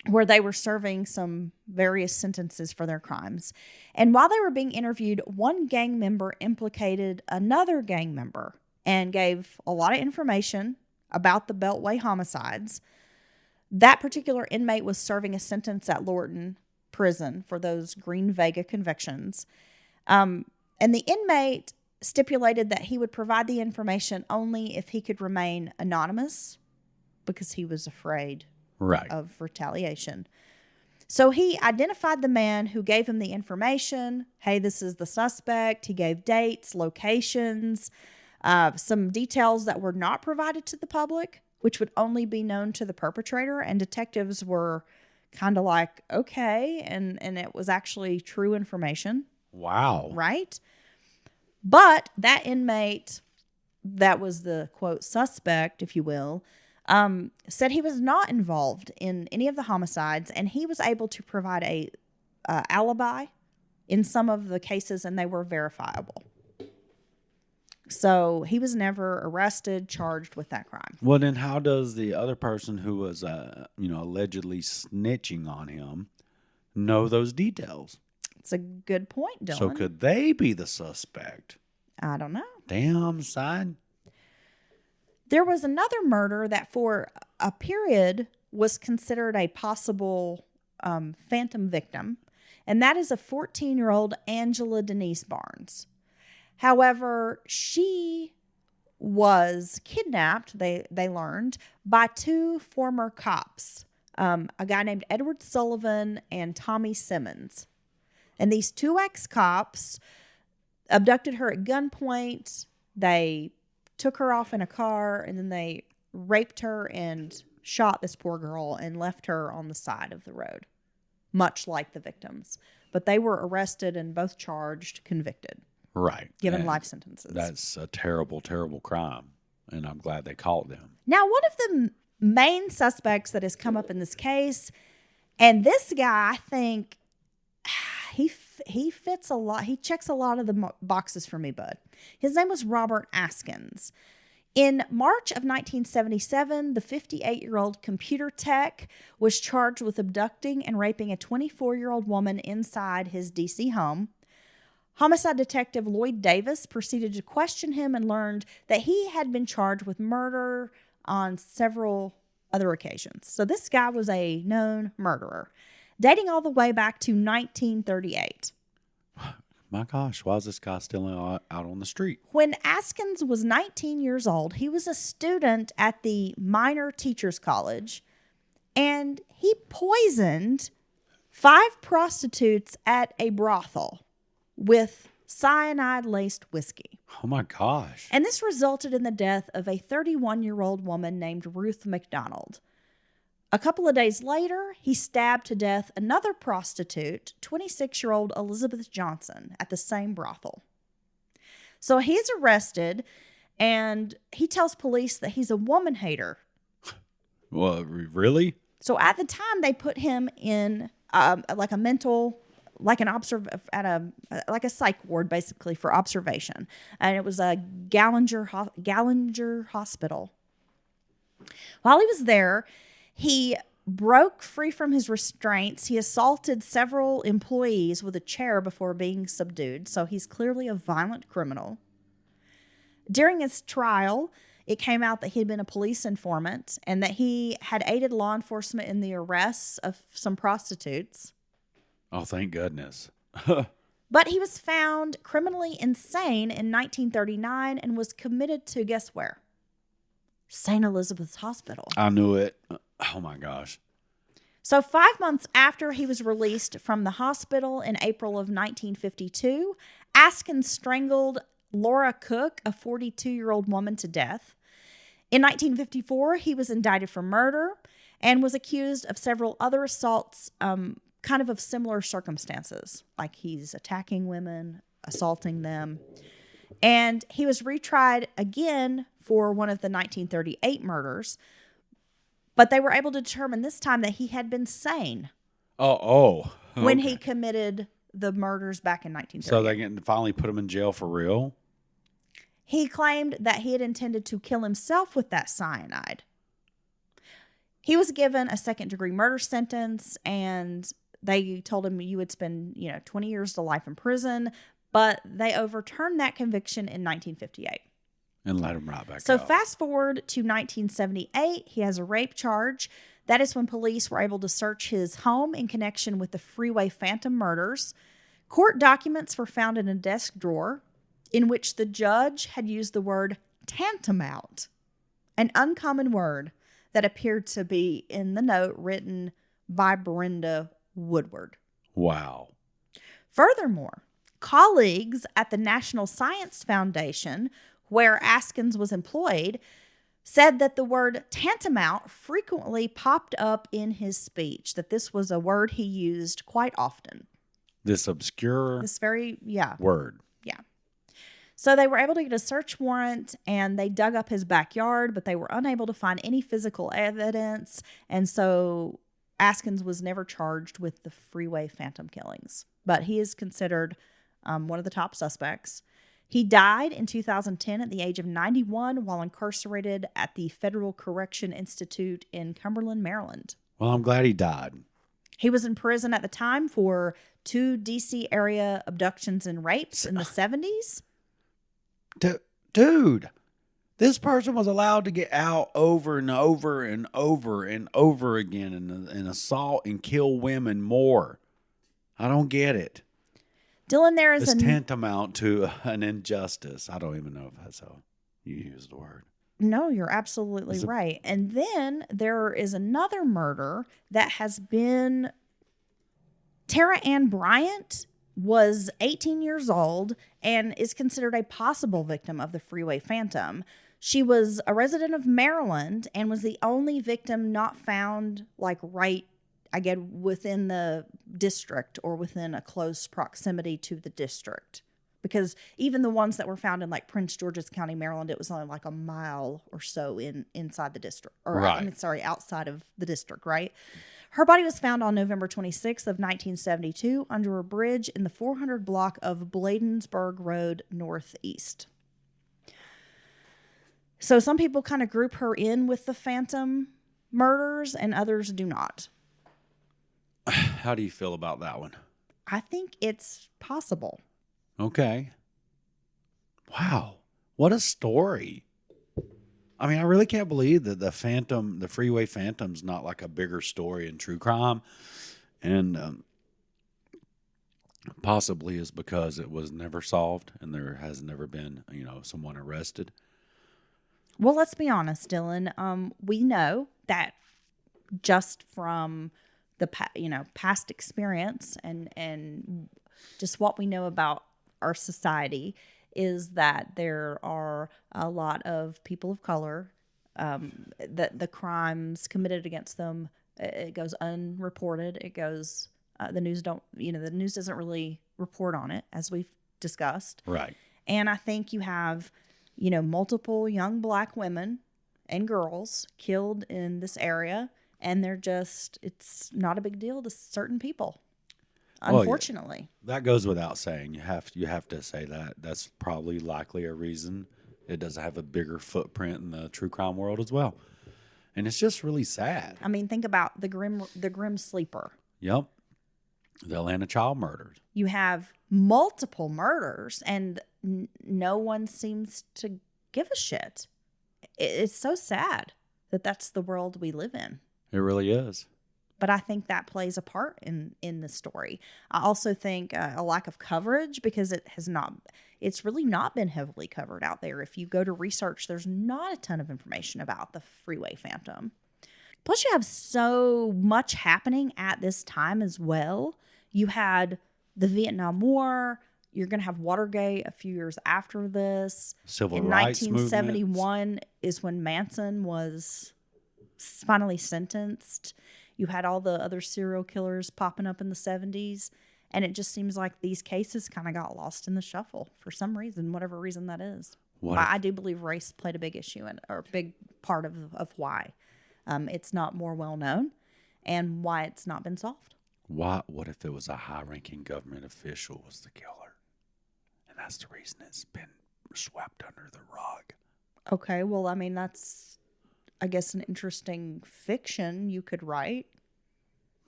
where they were serving some various sentences for their crimes. And while they were being interviewed, one gang member implicated another gang member and gave a lot of information about the Beltway homicides. That particular inmate was serving a sentence at Lorton Prison for those Green Vega convictions. And the inmate stipulated that he would provide the information only if he could remain anonymous because he was afraid of retaliation. So he identified the man who gave him the information. Hey, this is the suspect. He gave dates, locations, some details that were not provided to the public, which would only be known to the perpetrator. And detectives were kind of like, okay, and it was actually true information.
Wow.
Right? But that inmate, that was the, quote, suspect, if you will, said he was not involved in any of the homicides, and he was able to provide a alibi in some of the cases, and they were verifiable. So he was never arrested, charged with that crime.
Well, then how does the other person who was, allegedly snitching on him know those details?
It's a good point, Dylan.
So could they be the suspect?
I don't know.
Damn, son.
There was another murder that for a period was considered a possible phantom victim, and that is a 14-year-old Angela Denise Barnes. However, she was kidnapped, they learned, by two former cops, a guy named Edward Sullivan and Tommy Simmons. And these two ex-cops abducted her at gunpoint. They took her off in a car, and then they raped her and shot this poor girl and left her on the side of the road, much like the victims. But they were arrested and both charged, convicted.
Right.
Given
And
life sentences.
That's a terrible, terrible crime. And I'm glad they caught them.
Now, one of the main suspects that has come up in this case, and this guy, I think, he fits a lot. He checks a lot of the boxes for me, bud. His name was Robert Askins. In March of 1977, the 58-year-old computer tech was charged with abducting and raping a 24-year-old woman inside his D.C. home. Homicide detective Lloyd Davis proceeded to question him and learned that he had been charged with murder on several other occasions. So this guy was a known murderer, dating all the way back to 1938.
My gosh, why is this guy still out on the street?
When Askins was 19 years old, he was a student at the Minor Teachers College, and he poisoned 5 prostitutes at a brothel with cyanide-laced whiskey.
Oh, my gosh.
And this resulted in the death of a 31-year-old woman named Ruth McDonald. A couple of days later, he stabbed to death another prostitute, 26-year-old Elizabeth Johnson, at the same brothel. So he's arrested, and he tells police that he's a woman hater.
Well, really?
So at the time, they put him in like a mental, like like a psych ward, basically, for observation. And it was a Gallinger Hospital. While he was there, he broke free from his restraints. He assaulted several employees with a chair before being subdued. So he's clearly a violent criminal. During his trial, it came out that he had been a police informant and that he had aided law enforcement in the arrests of some prostitutes.
Oh, thank goodness.
But he was found criminally insane in 1939 and was committed to, guess where? St. Elizabeth's Hospital.
I knew it. Oh, my gosh.
So 5 months after he was released from the hospital in April of 1952, Askins strangled Laura Cook, a 42-year-old woman, to death. In 1954, he was indicted for murder and was accused of several other assaults, kind of similar circumstances, like he's attacking women, assaulting them. And he was retried again for one of the 1938 murders, but they were able to determine this time that he had been sane when he committed the murders back in 1938.
So they finally put him in jail for real?
He claimed that he had intended to kill himself with that cyanide. He was given a second-degree murder sentence, and they told him you would spend, 20 years to life in prison, but they overturned that conviction in 1958.
And let him right back
So
out.
fast forward to 1978, he has a rape charge. That is when police were able to search his home in connection with the Freeway Phantom murders. Court documents were found in a desk drawer in which the judge had used the word tantamount, an uncommon word that appeared to be in the note written by Brenda Woodward.
Wow.
Furthermore, colleagues at the National Science Foundation, where Askins was employed, said that the word tantamount frequently popped up in his speech, that this was a word he used quite often.
This obscure
Yeah.
word.
So they were able to get a search warrant, and they dug up his backyard, but they were unable to find any physical evidence, and so Askins was never charged with the Freeway Phantom killings. But he is considered one of the top suspects. He died in 2010 at the age of 91 while incarcerated at the Federal Correction Institute in Cumberland, Maryland.
Well, I'm glad he died.
He was in prison at the time for 2 D.C. area abductions and rapes in the 70s.
Dude, this person was allowed to get out over and over and over and over again and assault and kill women more. I don't get it.
Dylan, there is
It's tantamount to an injustice. I don't even know if that's how you use the word.
No, you're absolutely right. And then there is another murder that has been... Tara Ann Bryant was 18 years old and is considered a possible victim of the Freeway Phantom. She was a resident of Maryland and was the only victim not found right, I guess, within the district or within a close proximity to the district. Because even the ones that were found in Prince George's County, Maryland, it was only a mile or so inside the district, or
right.
Outside of the district, right? Her body was found on November 26th of 1972 under a bridge in the 400 block of Bladensburg Road Northeast. So some people kind of group her in with the Phantom murders and others do not.
How do you feel about that one?
I think it's possible.
Okay. Wow. What a story. I mean, I really can't believe that the Freeway Phantom's not a bigger story in true crime. And possibly is because it was never solved and there has never been, someone arrested.
Well, let's be honest, Dylan. We know that just from the past experience and just what we know about our society is that there are a lot of people of color, that the crimes committed against them, it goes unreported. It goes, the news doesn't really report on it, as we've discussed.
Right.
And I think you have, multiple young Black women and girls killed in this area, and it's not a big deal to certain people. Unfortunately.
Well, that goes without saying. You have to say that. That's probably likely a reason it doesn't have a bigger footprint in the true crime world as well. And it's just really sad.
I mean, think about the Grim Sleeper.
Yep. The Atlanta child murders.
You have multiple murders and no one seems to give a shit. It's so sad that that's the world we live in.
It really is.
But I think that plays a part in the story. I also think a lack of coverage, because it's really not been heavily covered out there. If you go to research, there's not a ton of information about the Freeway Phantom. Plus, you have so much happening at this time as well. You had the Vietnam War. You're going to have Watergate a few years after this.
Civil rights movement. In
1971 is when Manson was finally sentenced. You had all the other serial killers popping up in the 70s. And it just seems like these cases kind of got lost in the shuffle for some reason, whatever reason that is. But I do believe race played a big issue or a big part of why it's not more well known and why it's not been solved.
What if it was a high-ranking government official was the killer? And that's the reason it's been swept under the rug.
Okay, well, I mean, that's, I guess, an interesting fiction you could write.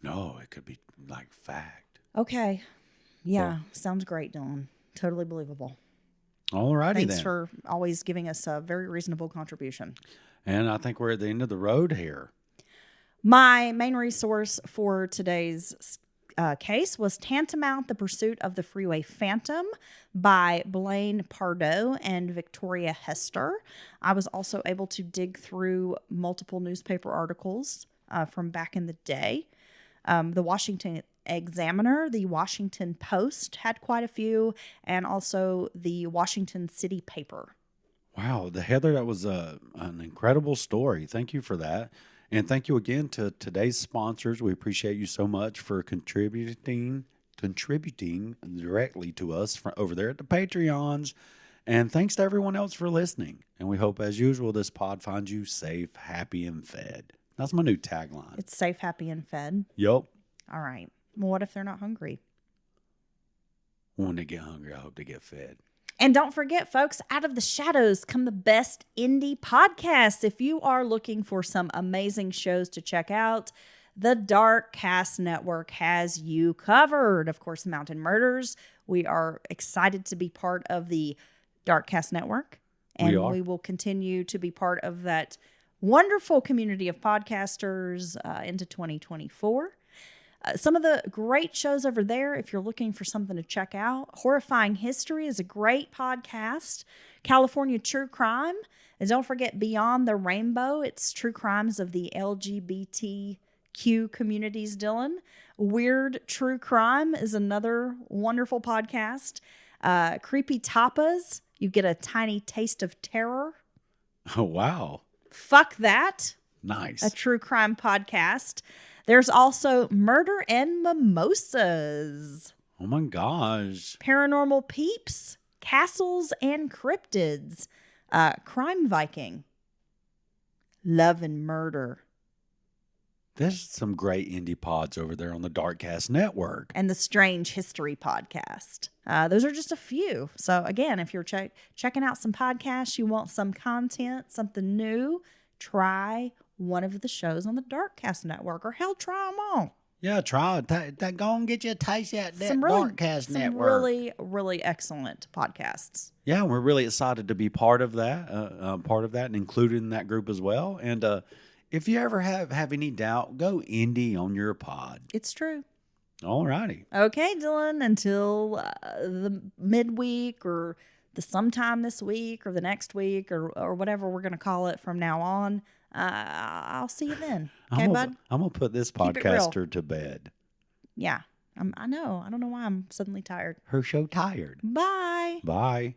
No, it could be fact.
Okay. Yeah, sounds great, Dylan. Totally believable.
All righty then.
Thanks for always giving us a very reasonable contribution.
And I think we're at the end of the road here.
My main resource for today's case was Tantamount, The Pursuit of the Freeway Phantom by Blaine Pardoe and Victoria Hester. I was also able to dig through multiple newspaper articles from back in the day. The Washington Examiner, the Washington Post had quite a few, and also the Washington City Paper.
Wow, Heather, that was an incredible story. Thank you for that. And thank you again to today's sponsors. We appreciate you so much for contributing directly to us over there at the Patreons. And thanks to everyone else for listening. And we hope, as usual, this pod finds you safe, happy, and fed. That's my new tagline.
It's safe, happy, and fed.
Yup.
All right. Well, what if they're not hungry?
When they get hungry, I hope they get fed.
And don't forget, folks, out of the shadows come the best indie podcasts. If you are looking for some amazing shows to check out, the Dark Cast Network has you covered. Of course, Mountain Murders. We are excited to be part of the Dark Cast Network. And we will continue to be part of that wonderful community of podcasters into 2024. Some of the great shows over there, if you're looking for something to check out, Horrifying History is a great podcast. California True Crime. And don't forget Beyond the Rainbow. It's true crimes of the LGBTQ communities, Dylan. Weird True Crime is another wonderful podcast. Creepy Tapas. You get a tiny taste of terror.
Oh, wow.
Fuck That.
Nice.
A true crime podcast. There's also Murder and Mimosas.
Oh, my gosh.
Paranormal Peeps. Castles and Cryptids. Crime Viking. Love and Murder.
There's some great indie pods over there on the Darkcast Network.
And the Strange History podcast. Those are just a few. So again, if you're checking out some podcasts, you want some content, something new, try one of the shows on the Darkcast Network, or hell, try them all.
Yeah, try it. Go and get you a taste of that Darkcast Network.
Some really, really excellent podcasts.
Yeah, we're really excited to be part of that, and included in that group as well. And if you ever have any doubt, go indie on your pod.
It's true.
All righty.
Okay, Dylan, until the midweek or the sometime this week or the next week or whatever we're going to call it from now on, I'll see you then. Okay, bud?
I'm going to put this podcaster to bed.
Yeah, I know. I don't know why I'm suddenly tired.
Her show tired.
Bye.
Bye.